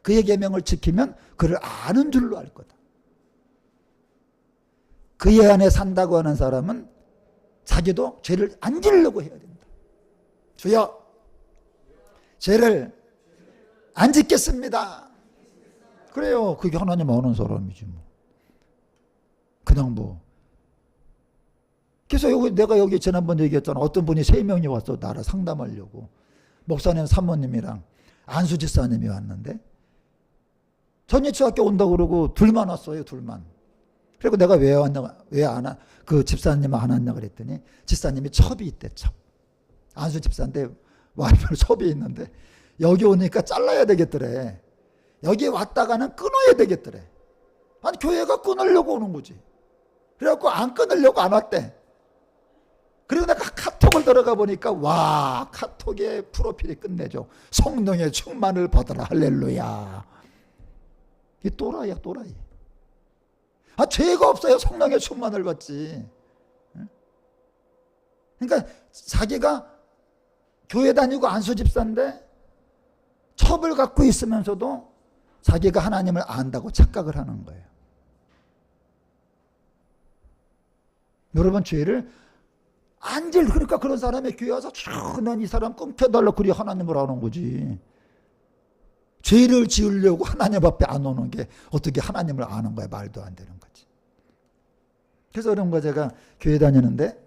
그의 계명을 지키면 그를 아는 줄로 알 거다. 그의 안에 산다고 하는 사람은 자기도 죄를 안 지려고 해야 된다. 주여 죄를 안 짓겠습니다. 그래요. 그게 하나님 아는 사람이지 뭐. 그냥 뭐. 그래서 내가 여기 지난번 얘기했잖아. 어떤 분이 3명이 왔어. 나를 상담하려고. 목사님 사모님이랑 안수집사님이 왔는데 전예치학교 온다고 그러고 둘만 왔어요. 둘만. 그리고 내가 왜 안 와? 그 집사님은 안 왔냐 그랬더니 집사님이 첩이 있대. 첩. 안수집사인데 와이프는 첩이 있는데 여기 오니까 잘라야 되겠더래. 여기 왔다가는 끊어야 되겠더래. 아니 교회가 끊으려고 오는 거지. 그래갖고 안 끊으려고 안 왔대. 그리고 내가 카톡을 들어가 보니까 와 카톡에 프로필이 끝내줘. 성령의 충만을 받아라 할렐루야. 이 또라이야 또라이. 죄가 없어요. 성령의 충만을 받지. 그러니까 자기가 교회 다니고 안수집사인데 첩을 갖고 있으면서도 자기가 하나님을 안다고 착각을 하는 거예요. 여러분 죄를 그러니까 그런 사람의 교회 와서 난 이 사람 끊겨달라고 그리 하나님을 아는 거지. 죄를 지으려고 하나님 앞에 안 오는 게 어떻게 하나님을 아는 거야. 말도 안 되는 거지. 그래서 그런 거 제가 교회 다니는데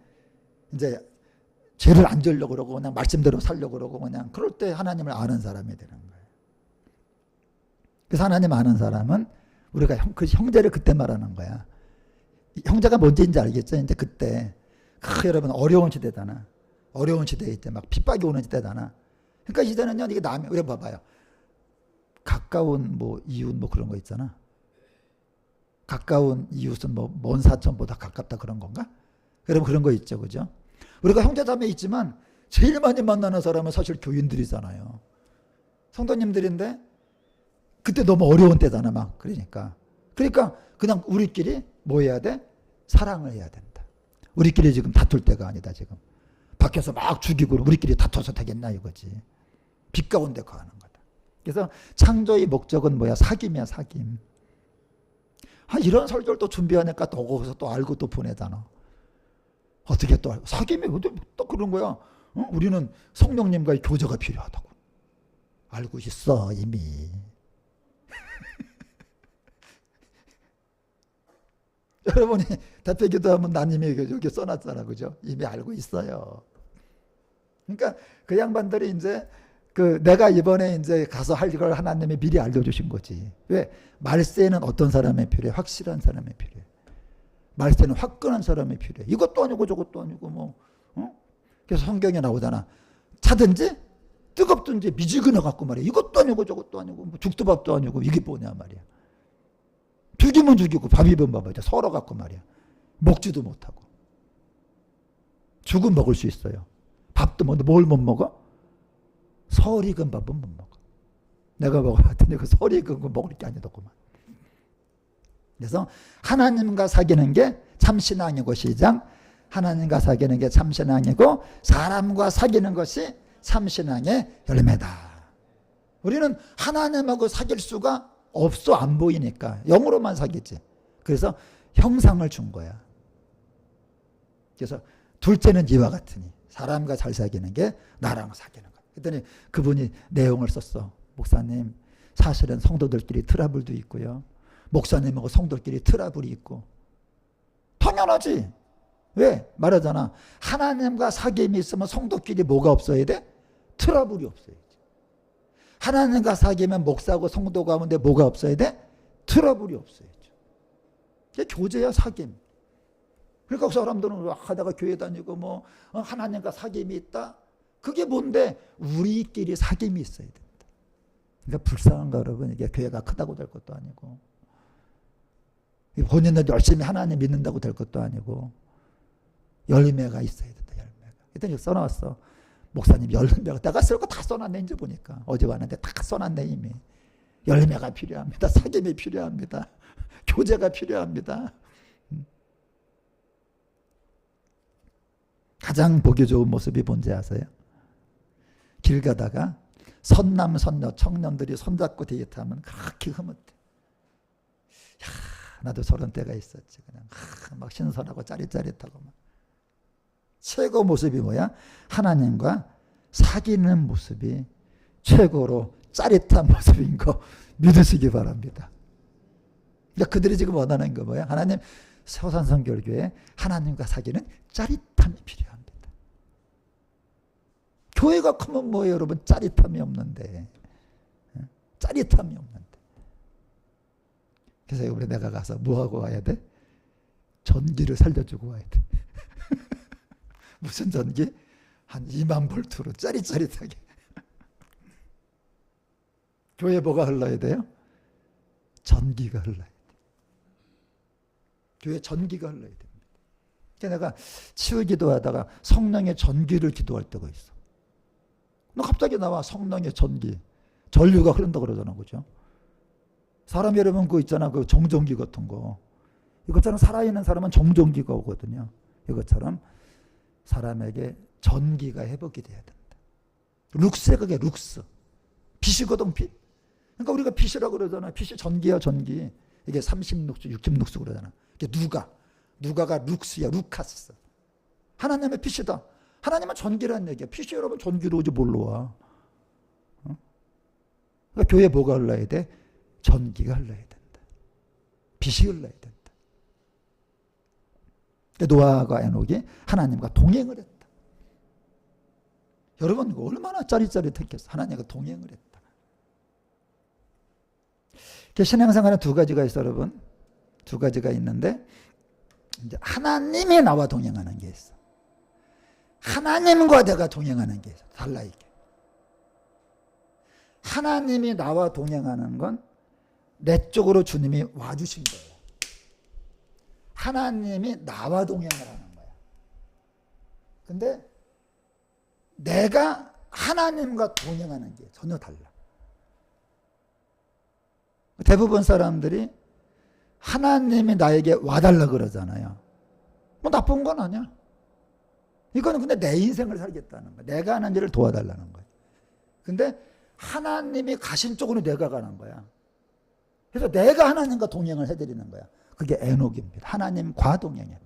이제 죄를 안 지으려고 그러고 그냥 말씀대로 살려고 그러고 그냥 그럴 때 하나님을 아는 사람이 되는 거예요. 그래서 하나님 아는 사람은 우리가 그 형제를 그때 말하는 거야. 형제가 뭔지인지 알겠죠? 이제 그때 여러분 어려운 시대잖아. 어려운 시대에 이때 막 핍박이 오는 시대잖아. 그러니까 이제는요 이게 남의 우리 봐봐요. 가까운 뭐 이웃 뭐 그런 거 있잖아. 가까운 이웃은 뭐 먼 사촌보다 가깝다 그런 건가? 여러분 그런 거 있죠, 그죠? 우리가 형제자매 있지만 제일 많이 만나는 사람은 사실 교인들이잖아요. 성도님들인데 그때 너무 어려운 때잖아, 막 그러니까 그냥 우리끼리 뭐 해야 돼? 사랑을 해야 된다. 우리끼리 지금 다툴 때가 아니다. 지금 밖에서 막 죽이고 우리끼리 다퉈서 되겠나 이거지. 빛 가운데 거하는 거다. 그래서 창조의 목적은 뭐야? 사귐이야, 사귐. 이런 설교를 또 준비하니까 또 거기서 또 알고 또 보내잖아. 어떻게 또 알고? 사귐이 또 그런 거야. 우리는 성령님과의 교제가 필요하다고. 알고 있어 이미. 여러분이 대표 기도하면 난 이미 여기 써놨잖아. 그죠? 이미 알고 있어요. 그러니까 그 양반들이 이제 내가 이번에 이제 가서 할 걸 하나님이 미리 알려주신 거지. 왜? 말세는 어떤 사람이 필요해? 확실한 사람이 필요해. 말세는 화끈한 사람이 필요해. 이것도 아니고 저것도 아니고 뭐. 그래서 성경에 나오잖아. 차든지 뜨겁든지 미지근해 갖고 말이야. 이것도 아니고 저것도 아니고 뭐 죽도 밥도 아니고 이게 뭐냐 말이야. 죽이면 죽이고 밥 입으면 밥이야. 서러 갖고 말이야. 먹지도 못하고. 죽은 먹을 수 있어요. 밥도 먹는데 뭘 못 먹어? 설 익은 밥은 못 먹어. 내가 먹어봤더니 그 설 익은 거 먹을 게 아니더구만. 그래서 하나님과 사귀는 게 참신앙이고 시작. 하나님과 사귀는 게 참신앙이고 사람과 사귀는 것이 참신앙의 열매다. 우리는 하나님하고 사귈 수가 없어. 안 보이니까. 영으로만 사귀지. 그래서 형상을 준 거야. 그래서 둘째는 이와 같으니 사람과 잘 사귀는 게 나랑 사귀는 거야. 그랬더니 그분이 내용을 썼어. 목사님, 사실은 성도들끼리 트러블도 있고요. 목사님하고 성도들끼리 트러블이 있고. 당연하지. 왜? 말하잖아. 하나님과 사귐이 있으면 성도끼리 뭐가 없어야 돼? 트러블이 없어야지. 하나님과 사귀면 목사하고 성도 가운데 뭐가 없어야 돼? 트러블이 없어야죠. 이게 교제야, 사귐. 그러니까 그 사람들은 하다가 교회 다니고 뭐 하나님과 사귐이 있다. 그게 뭔데? 우리끼리 사귐이 있어야 된다. 그러니까 불쌍한가 여러분. 이게 교회가 크다고 될 것도 아니고 본인은 열심히 하나님 믿는다고 될 것도 아니고 열매가 있어야 된다. 열매가. 일단 써놨어. 목사님 열매가 내가 쓸 거 다 써놨네. 이제 보니까 어제 왔는데 다 써놨네. 이미 열매가 필요합니다. 사귐이 필요합니다. 교제가 필요합니다. 가장 보기 좋은 모습이 뭔지 아세요? 길 가다가 선남 선녀 청년들이 손잡고 데이트하면 그렇게 흐뭇해. 야, 나도 저런 때가 있었지. 그냥 막 신선하고 짜릿짜릿하고 막. 최고 모습이 뭐야? 하나님과 사귀는 모습이 최고로 짜릿한 모습인 거 믿으시기 바랍니다. 그러니까 그들이 지금 원하는 거 뭐야? 하나님, 서산성결교회 하나님과 사귀는 짜릿함이 필요합니다. 교회가 크면 뭐예요, 여러분? 짜릿함이 없는데. 짜릿함이 없는데. 그래서 우리 내가 가서 뭐하고 와야 돼? 전기를 살려주고 와야 돼. 무슨 전기? 한 2만 볼트로 짜릿짜릿하게. 교회 뭐가 흘러야 돼요? 전기가 흘러야 돼. 교회 전기가 흘러야 됩니다. 그러니까 내가 치유 기도하다가 성령의 전기를 기도할 때가 있어. 너 갑자기 나와 성령의 전기. 전류가 흐른다고 그러잖아. 그죠? 사람 여러분 그거 있잖아. 그 정전기 같은 거. 이것처럼 살아있는 사람은 정전기가 오거든요. 이것처럼 사람에게 전기가 회복이 돼야 된다. 룩스야 그게 룩스. 빛이거든 빛. 그러니까 우리가 빛이라고 그러잖아. 빛이 전기야 전기. 이게 30룩스 60룩스 그러잖아. 이게 누가가 룩스야 루카스. 하나님의 빛이다. 하나님은 전기라는 얘기야. 빛이 여러분 전기로 오지 뭘로 와. 그러니까 교회에 뭐가 흘러야 돼? 전기가 흘러야 된다. 빛이 흘러야 된다. 노아와 에녹이 하나님과 동행을 했다. 여러분 이거 얼마나 짜릿짜릿했겠어. 하나님과 동행을 했다. 신앙생활은 두 가지가 있어 여러분. 두 가지가 있는데 이제 하나님이 나와 동행하는 게 있어. 하나님과 내가 동행하는 게 있어. 달라 이게. 하나님이 나와 동행하는 건 내 쪽으로 주님이 와주신 거예요. 하나님이 나와 동행을 하는 거야. 근데 내가 하나님과 동행하는 게 전혀 달라. 대부분 사람들이 하나님이 나에게 와달라 그러잖아요. 뭐 나쁜 건 아니야. 이거는 근데 내 인생을 살겠다는 거야. 내가 하는 일을 도와달라는 거야. 근데 하나님이 가신 쪽으로 내가 가는 거야. 그래서 내가 하나님과 동행을 해드리는 거야. 그게 에녹입니다. 하나님과 동행했다.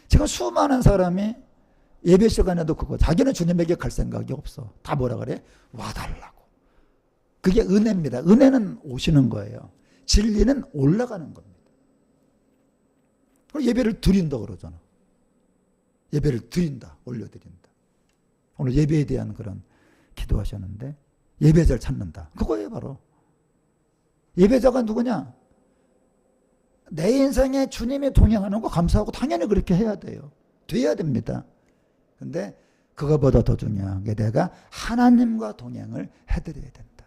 지금 수많은 사람이 예배 시간에도 그거 자기는 주님에게 갈 생각이 없어. 다 뭐라 그래? 와달라고. 그게 은혜입니다. 은혜는 오시는 거예요. 진리는 올라가는 겁니다. 그럼 예배를 드린다 그러잖아. 예배를 드린다. 올려드린다. 오늘 예배에 대한 그런 기도하셨는데 예배자를 찾는다. 그거예요 바로. 예배자가 누구냐? 내 인생에 주님이 동행하는 거 감사하고 당연히 그렇게 해야 돼요. 돼야 됩니다. 근데 그거보다 더 중요한 게 내가 하나님과 동행을 해드려야 된다.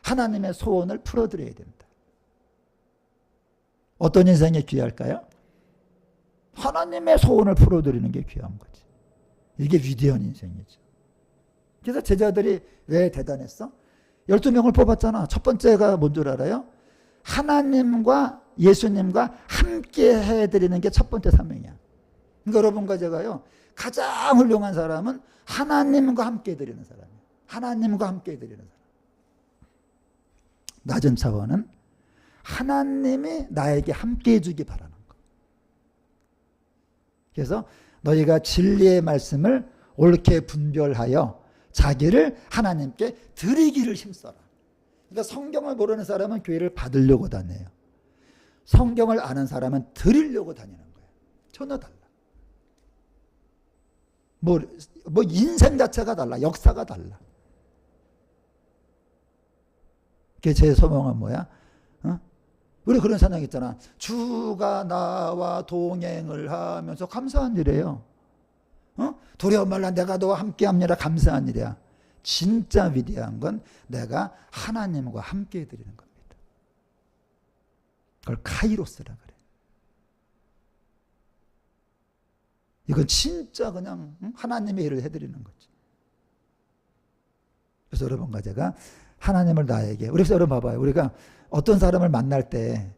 하나님의 소원을 풀어드려야 된다. 어떤 인생이 귀할까요? 하나님의 소원을 풀어드리는 게 귀한 거지. 이게 위대한 인생이죠. 그래서 제자들이 왜 대단했어? 12명을 뽑았잖아. 첫 번째가 뭔 줄 알아요? 하나님과 예수님과 함께 해드리는 게 첫 번째 사명이야. 그러니까 여러분과 제가요, 가장 훌륭한 사람은 하나님과 함께 해드리는 사람이에요. 하나님과 함께 해드리는 사람. 낮은 차원은 하나님이 나에게 함께 해주기 바라는 거. 그래서 너희가 진리의 말씀을 옳게 분별하여 자기를 하나님께 드리기를 힘써라. 그러니까 성경을 모르는 사람은 교회를 받으려고 다녀요. 성경을 아는 사람은 드리려고 다니는 거예요. 전혀 달라. 뭐 인생 자체가 달라. 역사가 달라. 그게 제 소망은 뭐야? 우리 그런 사냥 있잖아. 주가 나와 동행을 하면서 감사한 일이에요. 두려움 말라 내가 너와 함께합니다. 감사한 일이야. 진짜 위대한 건 내가 하나님과 함께 해드리는 겁니다. 그걸 카이로스라 그래. 이건 진짜 그냥 하나님의 일을 해드리는 거지. 그래서 여러분과 제가 하나님을 나에게, 그래서 여러분 봐봐요. 우리가 어떤 사람을 만날 때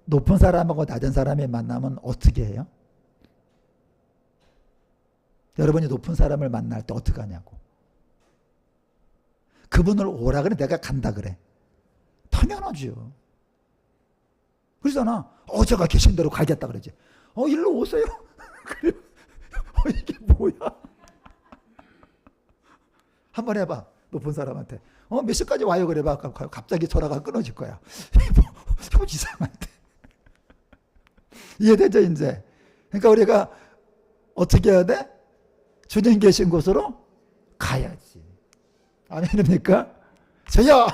높은 사람하고 낮은 사람이 만나면 어떻게 해요? 여러분이 높은 사람을 만날 때 어떻게 하냐고. 그분을 오라 그래? 내가 간다 그래? 당연하죠. 그러잖아. 제가 계신 대로 가겠다 그러지. 일로 오세요. 그래. 이게 뭐야? 한번 해봐. 높은 사람한테. 몇 시까지 와요? 그래봐. 갑자기 전화가 끊어질 거야. 뭐 이상한데. 이해되죠, 이제? 그러니까 우리가 어떻게 해야 돼? 주님 계신 곳으로 가야지. 아닙니까? 저요!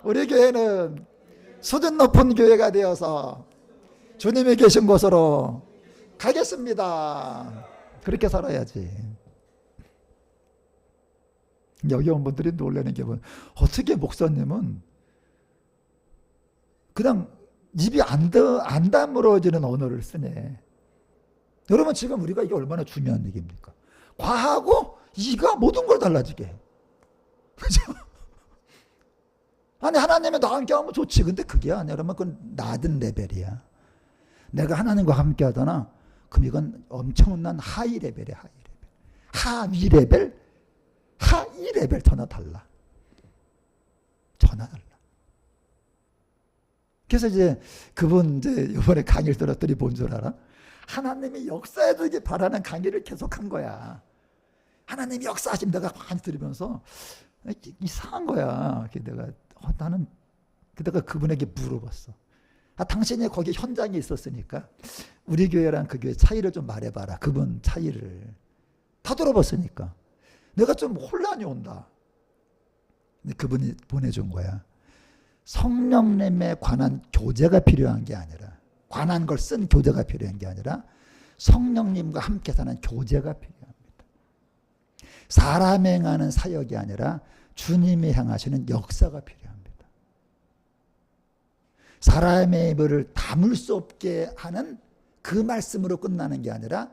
우리 교회는 수준 높은 교회가 되어서 주님이 계신 곳으로 가겠습니다. 그렇게 살아야지. 여기 온 분들이 놀라는 게 뭐, 어떻게 목사님은 그냥 입이 안 다물어지는 언어를 쓰네. 여러분 지금 우리가 이게 얼마나 중요한 얘기입니까? 과하고 이가 모든 걸 달라지게 해. 그죠? 아니 하나님이 나와 함께 하면 좋지. 근데 그게 아니야. 여러분 그건 낮은 레벨이야. 내가 하나님과 함께 하잖아. 그럼 이건 엄청난 하이 레벨이야. 하이 레벨. 하위 레벨, 하이 레벨 전혀 달라. 전혀 달라. 그래서 이제 그분 이제 이번에 강의를 들었더니 뭔 줄 알아? 하나님이 역사해주길 바라는 강의를 계속한 거야. 하나님이 역사하시면 내가 많이 들으면서 이상한 거야. 내가 나는 그다가 그분에게 물어봤어. 당신이 거기 현장에 있었으니까 우리 교회랑 그 교회 차이를 좀 말해봐라. 그분 차이를 다 들어봤으니까 내가 좀 혼란이 온다. 근데 그분이 보내준 거야. 성령님에 관한 교제가 필요한 게 아니라, 관한 걸 쓴 교제가 필요한 게 아니라 성령님과 함께 사는 교제가 필요합니다. 사람이 행하는 사역이 아니라 주님이 행하시는 역사가 필요합니다. 사람의 입을 담을 수 없게 하는 그 말씀으로 끝나는 게 아니라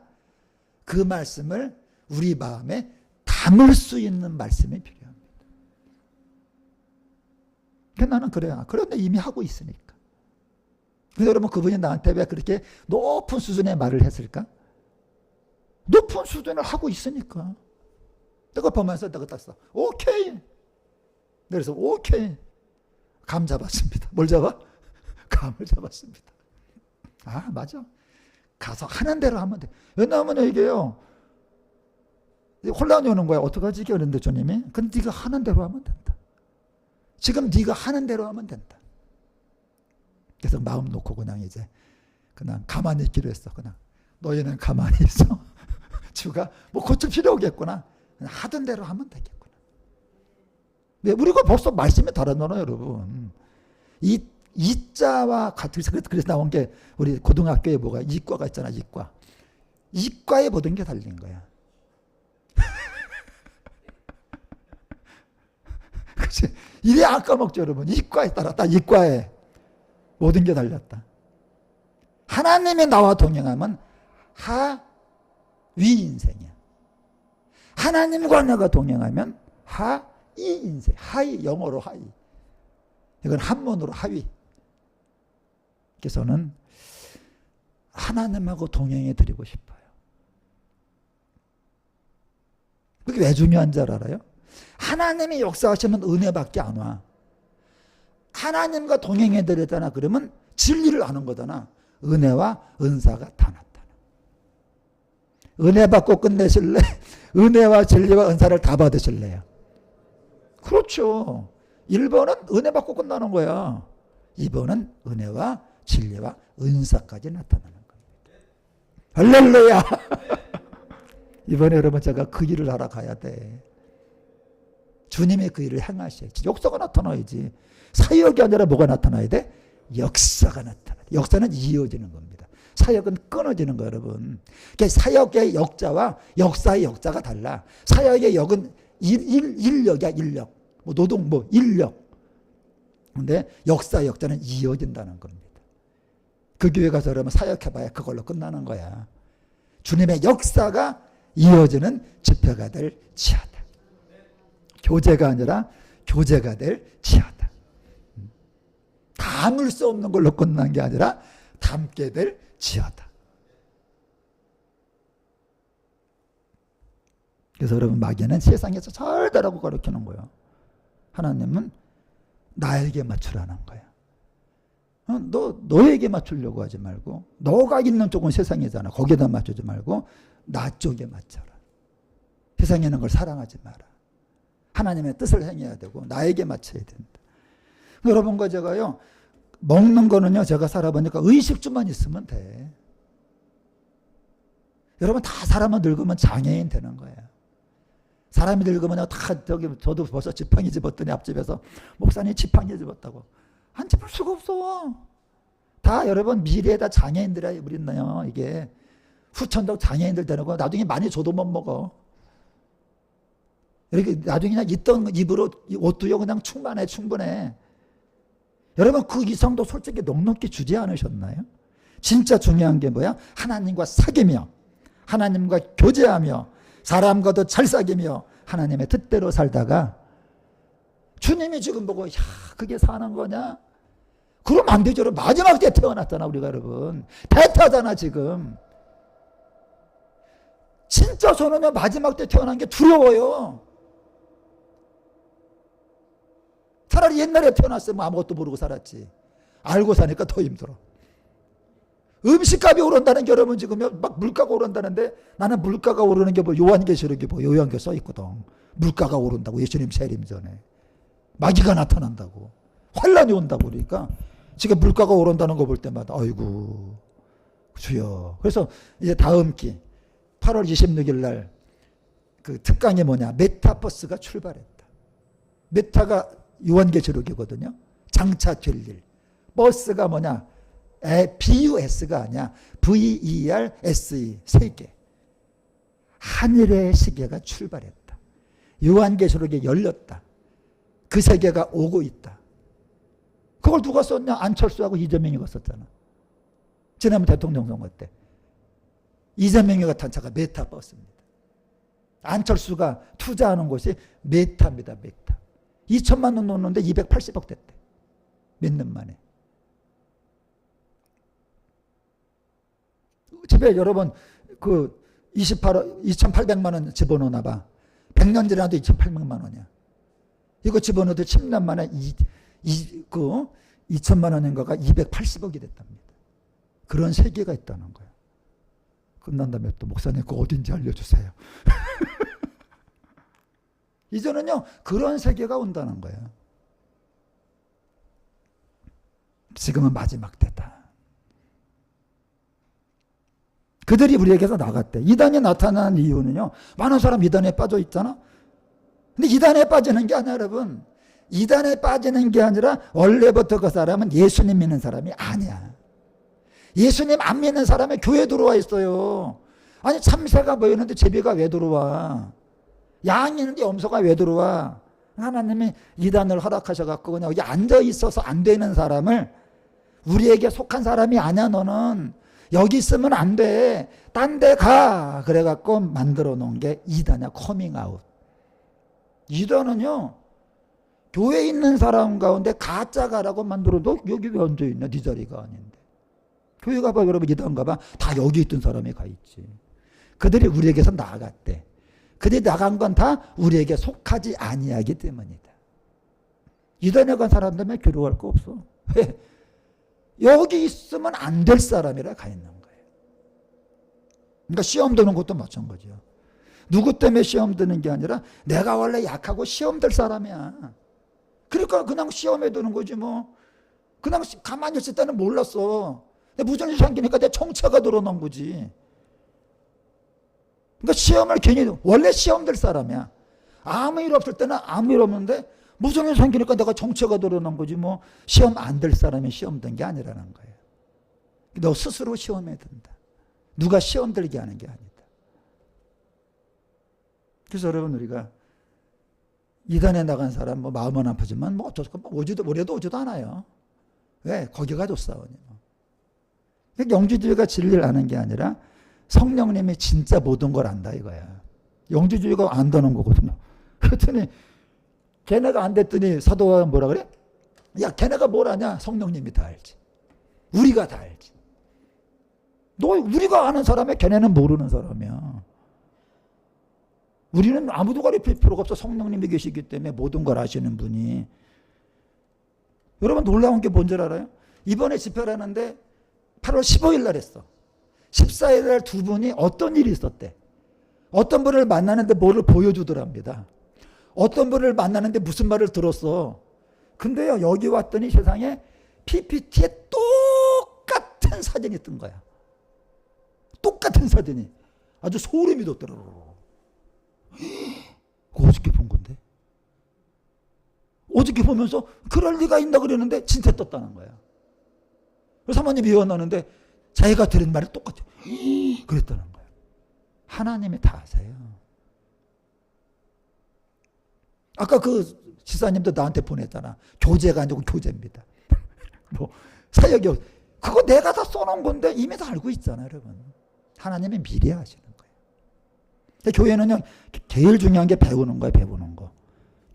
그 말씀을 우리 마음에 담을 수 있는 말씀이 필요합니다. 나는 그래야. 그런데 이미 하고 있으니까. 근데 여러분 그분이 나한테 왜 그렇게 높은 수준의 말을 했을까? 높은 수준을 하고 있으니까. 내가 보면서 내가 땄어. 오케이. 그래서 오케이. 감 잡았습니다. 뭘 잡아? 감을 잡았습니다. 아, 맞아. 가서 하는 대로 하면 돼. 왜냐하면 이게요, 혼란이 오는 거야. 어떡하지? 그러는데 주님이. 근데 네가 하는 대로 하면 된다. 지금 네가 하는 대로 하면 된다. 그래서 마음 놓고 그냥 가만히 있기로 했어. 그냥 너희는 가만히 있어. 주가 뭐 고칠 필요 없겠구나. 그냥 하던 대로 하면 되겠구나. 네, 우리가 벌써 말씀이 다르잖아요, 여러분. 이자와 같은, 그래서 나온 게 우리 고등학교에 뭐가 이과가 있잖아, 이과. 이과에 모든 게 달린 거야. 그치? 이래 안 까먹죠, 여러분. 이과에 따랐다, 이과에. 모든 게 달렸다. 하나님이 나와 동행하면 하위 인생이야. 하나님과 내가 동행하면 하이 인생. 하이, 영어로 하이. 이건 한문으로 하위. 그래서는 하나님하고 동행해 드리고 싶어요. 그게 왜 중요한 줄 알아요? 하나님이 역사하시면 은혜밖에 안 와. 하나님과 동행해 드렸잖아. 그러면 진리를 아는 거잖아. 은혜와 은사가 다 나타나. 은혜 받고 끝내실래? 은혜와 진리와 은사를 다 받으실래요? 그렇죠. 1번은 은혜 받고 끝나는 거야. 2번은 은혜와 진리와 은사까지 나타나는 겁니다. 할렐루야. 이번에 여러분 제가 그 일을 하러 가야 돼. 주님의 그 일을 행하셔야지. 역사가 나타나야지. 사역이 아니라 뭐가 나타나야 돼? 역사가 나타나야 돼. 역사는 이어지는 겁니다. 사역은 끊어지는 거예요, 여러분. 그러니까 사역의 역자와 역사의 역자가 달라. 사역의 역은 인력이야, 인력. 뭐 노동, 뭐 인력. 근데 역사의 역자는 이어진다는 겁니다. 그 교회 가서 여러분 사역해봐야 그걸로 끝나는 거야. 주님의 역사가 이어지는 집회가 될 지어다. 교제가 아니라 교제가 될 지어다. 담을 수 없는 걸로 끝난 게 아니라 담게 될 지어다. 그래서 여러분 마귀는 세상에서 절대라고 가르치는 거예요. 하나님은 나에게 맞추라는 거야. 너에게 맞추려고 하지 말고, 너가 있는 쪽은 세상이잖아. 거기에다 맞추지 말고 나 쪽에 맞춰라. 세상에 있는 걸 사랑하지 마라. 하나님의 뜻을 행해야 되고 나에게 맞춰야 된다. 여러분과 제가요, 먹는 거는요, 제가 살아보니까 의식주만 있으면 돼. 여러분 다 사람은 늙으면 장애인 되는 거예요. 사람이 늙으면 다 저도 벌써 지팡이 집었더니 앞집에서 목사님 지팡이 집었다고. 안 집을 수가 없어. 다 여러분 미래에다 장애인들이 우리는요, 이게 후천적 장애인들 되는 거 나중에 많이 줘도 못 먹어. 이렇게 나중에 그냥 있던 입으로 옷도요 그냥 충분해. 여러분 그 이상도 솔직히 넉넉히 주지 않으셨나요? 진짜 중요한 게 뭐야? 하나님과 사귀며 하나님과 교제하며 사람과도 잘 사귀며 하나님의 뜻대로 살다가 주님이 지금 보고 야 그게 사는 거냐? 그럼 안 되죠. 마지막 때 태어났잖아 우리가 여러분. 대타잖아 지금. 진짜 저는요 마지막 때 태어난 게 두려워요. 차라리 옛날에 태어났으면 아무것도 모르고 살았지. 알고 사니까 더 힘들어. 음식값이 오른다는 게 여러분 지금 막 물가가 오른다는데 나는 물가가 오르는 게 뭐 요한계시록에 뭐 요한계 써 있거든. 물가가 오른다고 예수님 재림 전에. 마귀가 나타난다고. 환란이 온다고 그러니까 지금 물가가 오른다는 거 볼 때마다 아이고 주여. 그래서 이제 다음 기 8월 26일 날 그 특강이 뭐냐. 메타버스가 출발했다. 메타가 요한계시록이거든요. 장차 될 일. 버스가 뭐냐. BUS가 아니야. VERSE 세계. 하늘의 시계가 출발했다. 요한계시록에 열렸다. 그 세계가 오고 있다. 그걸 누가 썼냐? 안철수하고 이재명이가 썼잖아. 지난번 대통령 선거 때. 이재명이 같은 차가 메타버스입니다. 안철수가 투자하는 곳이 메타입니다. 메타. 2천만 원 넣었는데 280억 됐대. 몇 년 만에. 집에 여러분 그 2,800만 원 집어넣나 봐. 100년 지나도 2,800만 원이야. 이거 집어넣어도 10년 만에 2천만 원인가가 280억이 됐답니다. 그런 세계가 있다는 거예요. 끝난 다음에 또 목사님 그 어딘지 알려주세요. 이제는요 그런 세계가 온다는 거예요. 지금은 마지막 때다. 그들이 우리에게서 나갔대. 이단이 나타난 이유는요, 많은 사람 이단에 빠져 있잖아. 근데 이단에 빠지는 게 아니야, 여러분. 이단에 빠지는 게 아니라 원래부터 그 사람은 예수님 믿는 사람이 아니야. 예수님 안 믿는 사람이 교회 들어와 있어요. 아니 참새가 모이는데 제비가 왜 들어와? 양이 있는데 염소가 왜 들어와? 하나님이 이단을 허락하셔갖고 그냥 여기 앉아 있어서 안 되는 사람을, 우리에게 속한 사람이 아니야 너는, 여기 있으면 안 돼, 딴 데 가, 그래갖고 만들어 놓은 게 이단이야. 커밍아웃. 이단은요 교회에 있는 사람 가운데 가짜가라고 만들어도 여기 왜 앉아있냐, 네 자리가 아닌데. 교회 가봐 여러분, 이단 가봐, 다 여기 있던 사람이 가 있지. 그들이 우리에게서 나갔대. 그들이 나간 건 다 우리에게 속하지 아니하기 때문이다. 이단에 간 사람들만 괴로워할 거 없어. 왜? 여기 있으면 안 될 사람이라 가 있는 거예요. 그러니까 시험 드는 것도 마찬가지야. 누구 때문에 시험 드는 게 아니라 내가 원래 약하고 시험 될 사람이야. 그러니까 그냥 시험에 드는 거지 뭐. 그냥 가만히 있을 때는 몰랐어. 무전이 생기니까 내 정체가 드러난 거지. 그러니까 시험을 괜히, 원래 시험 될 사람이야. 아무 일 없을 때는 아무 일 없는데 무전이 생기니까 내가 정체가 드러난 거지 뭐. 시험 안 될 사람이 시험 든 게 아니라는 거예요. 너 스스로 시험에 든다. 누가 시험 들게 하는 게 아니다. 그래서 여러분, 우리가 이단에 나간 사람 뭐 마음은 아프지만 뭐 어쩔 수 없고 오래도 오지도 않아요. 왜? 거기가 좋사오니 뭐. 영주주의가 진리를 아는 게 아니라 성령님이 진짜 모든 걸 안다 이거야. 영주주의가 안다는 거거든요. 그랬더니 걔네가 안 됐더니 사도가 뭐라 그래? 야, 걔네가 뭘 아냐? 성령님이 다 알지. 우리가 다 알지. 우리가 아는 사람이 걔네는 모르는 사람이야. 우리는 아무도 가르칠 필요가 없어. 성령님이 계시기 때문에 모든 걸 아시는 분이. 여러분 놀라운 게 뭔지 알아요? 이번에 집회를 하는데 8월 15일 날 했어. 14일 날 두 분이 어떤 일이 있었대. 어떤 분을 만나는데 뭐를 보여주더랍니다. 어떤 분을 만나는데 무슨 말을 들었어. 근데요 여기 왔더니 세상에 PPT에 똑같은 사진이 뜬 거야. 똑같은 사진이. 아주 소름이 돋더라고. 그거 어저께 본 건데. 어저께 보면서 그럴 리가 있나 그랬는데 진짜 떴다는 거야. 그래서 사모님이 예언하는데 자기가 들은 말이 똑같아. 그랬다는 거야. 하나님이 다 아세요. 아까 그 지사님도 나한테 보냈잖아. 교재가 아니고 교재입니다. 뭐 사역이, 그거 내가 다 써놓은 건데 이미 다 알고 있잖아요, 여러분. 하나님이 미리 하시는 거예요. 교회는요 제일 중요한 게 배우는 거예요. 배우는 거.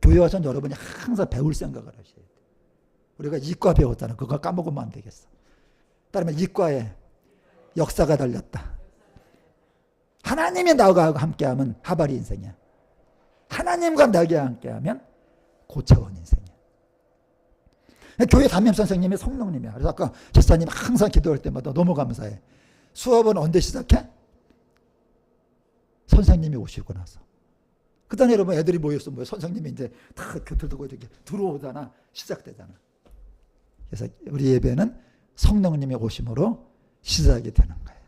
교회 와서는 여러분이 항상 배울 생각을 하셔야 돼요. 우리가 이과 배웠잖아. 그거 까먹으면 안 되겠어. 따르면 이과에 역사가 달렸다. 하나님이 나와 함께하면 하바리 인생이야. 하나님과 나와 함께하면 고차원 인생이야. 교회 담임 선생님이 성령님이야. 그래서 아까 집사님 항상 기도할 때마다 너무 감사해. 수업은 언제 시작해? 선생님이 오시고 나서. 그 다음에 여러분 애들이 모였어. 선생님이 이제 다 곁을 두고 이렇게 들어오잖아. 시작되잖아. 그래서 우리 예배는 성령님의 오심으로 시작이 되는 거예요.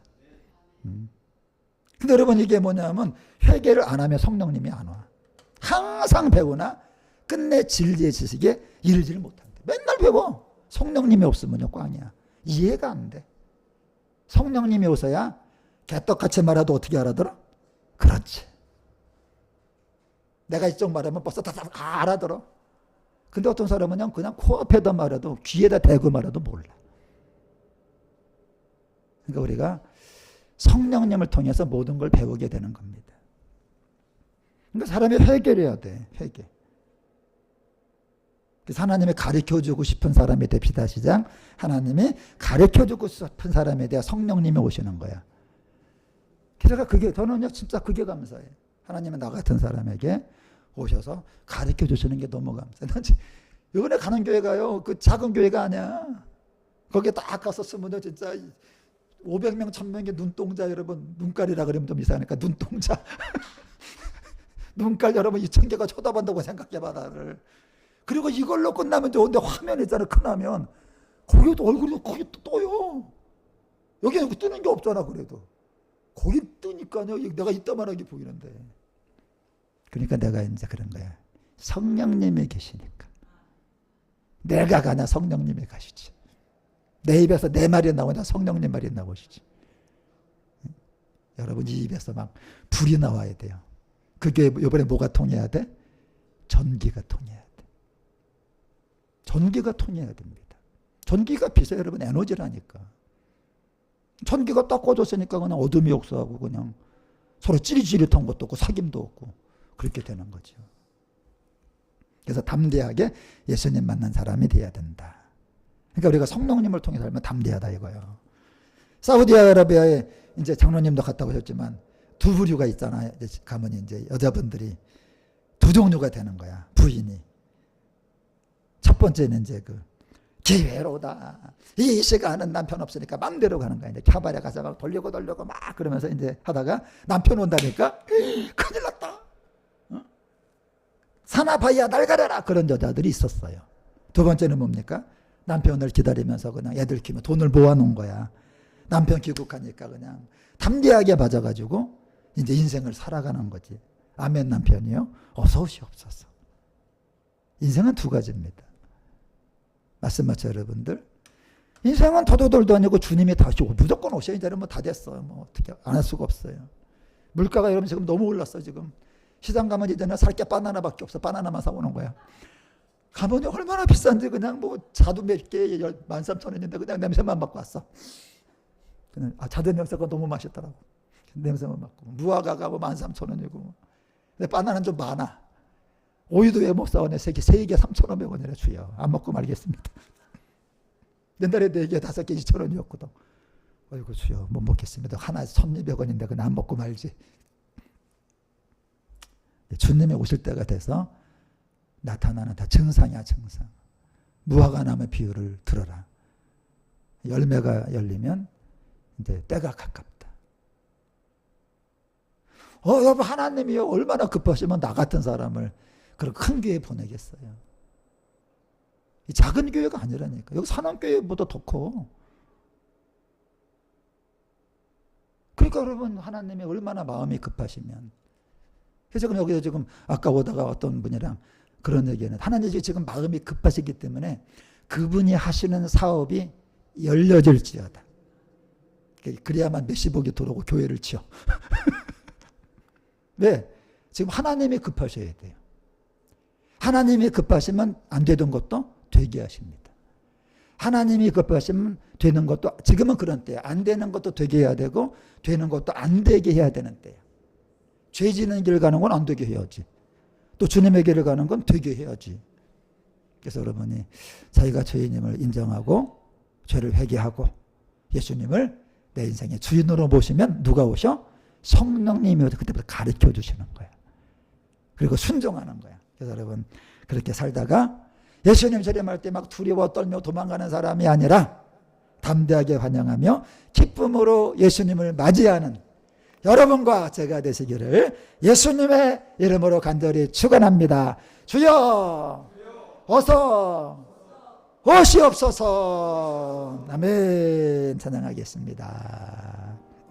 근데 여러분 이게 뭐냐면 회개를 안 하면 성령님이 안 와. 항상 배우나 끝내 진리의 지식에 이르지를 못한대. 맨날 배워. 성령님이 없으면요 꽝이야. 이해가 안 돼. 성령님이 오셔야 개떡같이 말해도 어떻게 알아들어? 그렇지. 내가 이쪽 말하면 벌써 다 알아들어. 근데 어떤 사람은 그냥 코앞에다 말해도 귀에다 대고 말해도 몰라. 그러니까 우리가 성령님을 통해서 모든 걸 배우게 되는 겁니다. 그러니까 사람이 회개를 해야 돼. 회개. 그래서 하나님이 가르쳐주고 싶은 사람이 됩시다. 시작. 하나님이 가르쳐주고 싶은 사람에 대해 성령님이 오시는 거야. 저는요 진짜 그게 감사해요. 하나님은 나 같은 사람에게 오셔서 가르쳐 주시는 게 너무 감사해요. 이번에 가는 교회가요 그 작은 교회가 아니야. 거기에 딱 가서 쓰면 진짜 500명 1000명의 눈동자 여러분, 눈깔이라 그러면 좀 이상하니까 눈동자 눈깔 여러분 2000개가 쳐다본다고 생각해봐 나를. 그리고 이걸로 끝나면 좋은데 화면 있잖아 큰 화면 거기도 얼굴이 거기 또 떠요. 여기는 뜨는 게 없잖아. 그래도 거기 뜨니까요 내가 이따만하게 보이는데. 그러니까 내가 이제 그런 거야. 성령님이 계시니까 내가 가냐 성령님이 가시지. 내 입에서 내 말이 나오냐 성령님 말이 나오시지. 여러분 이 입에서 막 불이 나와야 돼요. 그게 이번에 뭐가 통해야 돼? 전기가 통해야 돼. 전기가 통해야 됩니다. 전기가 비서 여러분 에너지라니까. 전기가 딱 꺼졌으니까 그냥 어둠이 역사하고 그냥 서로 찌릿찌릿한 것도 없고 사귐도 없고 그렇게 되는 거죠. 그래서 담대하게 예수님 만난 사람이 돼야 된다. 그러니까 우리가 성령님을 통해 살면 담대하다 이거예요. 사우디아라비아에 이제 장로님도 갔다 오셨지만 두 부류가 있잖아요. 가면 이제 여자분들이 두 종류가 되는 거야. 부인이. 첫 번째는 이제 그 기회로다. 이 시간은 남편 없으니까 맘대로 가는 거야. 이제 캬바레 가서 막 돌리고 막 그러면서 이제 하다가 남편 온다니까 큰일 났다. 사나바야 날 가려라. 그런 여자들이 있었어요. 두 번째는 뭡니까? 남편을 기다리면서 그냥 애들 키우면 돈을 모아놓은 거야. 남편 귀국하니까 그냥 담대하게 맞아가지고 이제 인생을 살아가는 거지. 아멘 남편이요. 어서 오시옵소서. 인생은 두 가지입니다. 말씀 맞죠 여러분들? 인생은 도도돌도 아니고 주님이 다시 오고 무조건 오셔야 이제 뭐 다 됐어요. 뭐 어떻게 안 할 수가 없어요. 물가가 여러분 지금 너무 올랐어 지금. 시장 가면 이제는 살 게 바나나밖에 없어. 바나나만 사오는 거야. 가보니 얼마나 비싼지 그냥 뭐 자두 몇 개에 13,000원인데 그냥 냄새만 맡고 왔어. 그냥 자두 냄새가 너무 맛있더라고. 냄새만 맡고. 무화과가 뭐 13,000원이고. 근데 바나나는 좀 많아. 오이도 왜 못 사오네. 세 개 3,500원이라 주여. 안 먹고 말겠습니다. 옛날에 4개 5개 2,000원이었거든. 어이구 주여 못 먹겠습니다. 하나 1,200원인데 그냥 안 먹고 말지. 주님이 오실 때가 돼서 나타나는 다 증상이야 증상. 무화과 나무 비유를 들어라. 열매가 열리면 이제 때가 가깝다. 여러분 하나님이요 얼마나 급하시면 나 같은 사람을 그런 큰 교회에 보내겠어요. 이 작은 교회가 아니라니까. 여기 산원교회보다 더 커. 그러니까 여러분 하나님이 얼마나 마음이 급하시면. 그래서 지금 여기서 지금 아까 오다가 어떤 분이랑 그런 얘기는 하나님이 지금 마음이 급하시기 때문에 그분이 하시는 사업이 열려질지어다. 그래야만 몇십억이 들어오고 교회를 지어. 왜? 지금 하나님이 급하셔야 돼요. 하나님이 급하시면 안 되던 것도 되게 하십니다. 하나님이 급하시면 되는 것도 지금은 그런 때야. 안 되는 것도 되게 해야 되고 되는 것도 안 되게 해야 되는 때야. 죄 지는 길 가는 건 안 되게 해야지. 또 주님의 길을 가는 건 되게 해야지. 그래서 여러분이 자기가 죄인임을 인정하고 죄를 회개하고 예수님을 내 인생의 주인으로 모시면 누가 오셔? 성령님이 오셔서 그때부터 가르쳐 주시는 거야. 그리고 순종하는 거야. 그래서 여러분 그렇게 살다가 예수님 재림할 때 막 두려워 떨며 도망가는 사람이 아니라 담대하게 환영하며 기쁨으로 예수님을 맞이하는 여러분과 제가 되시기를 예수님의 이름으로 간절히 축원합니다. 주여 어서 오시옵소서. 아멘. 찬양하겠습니다.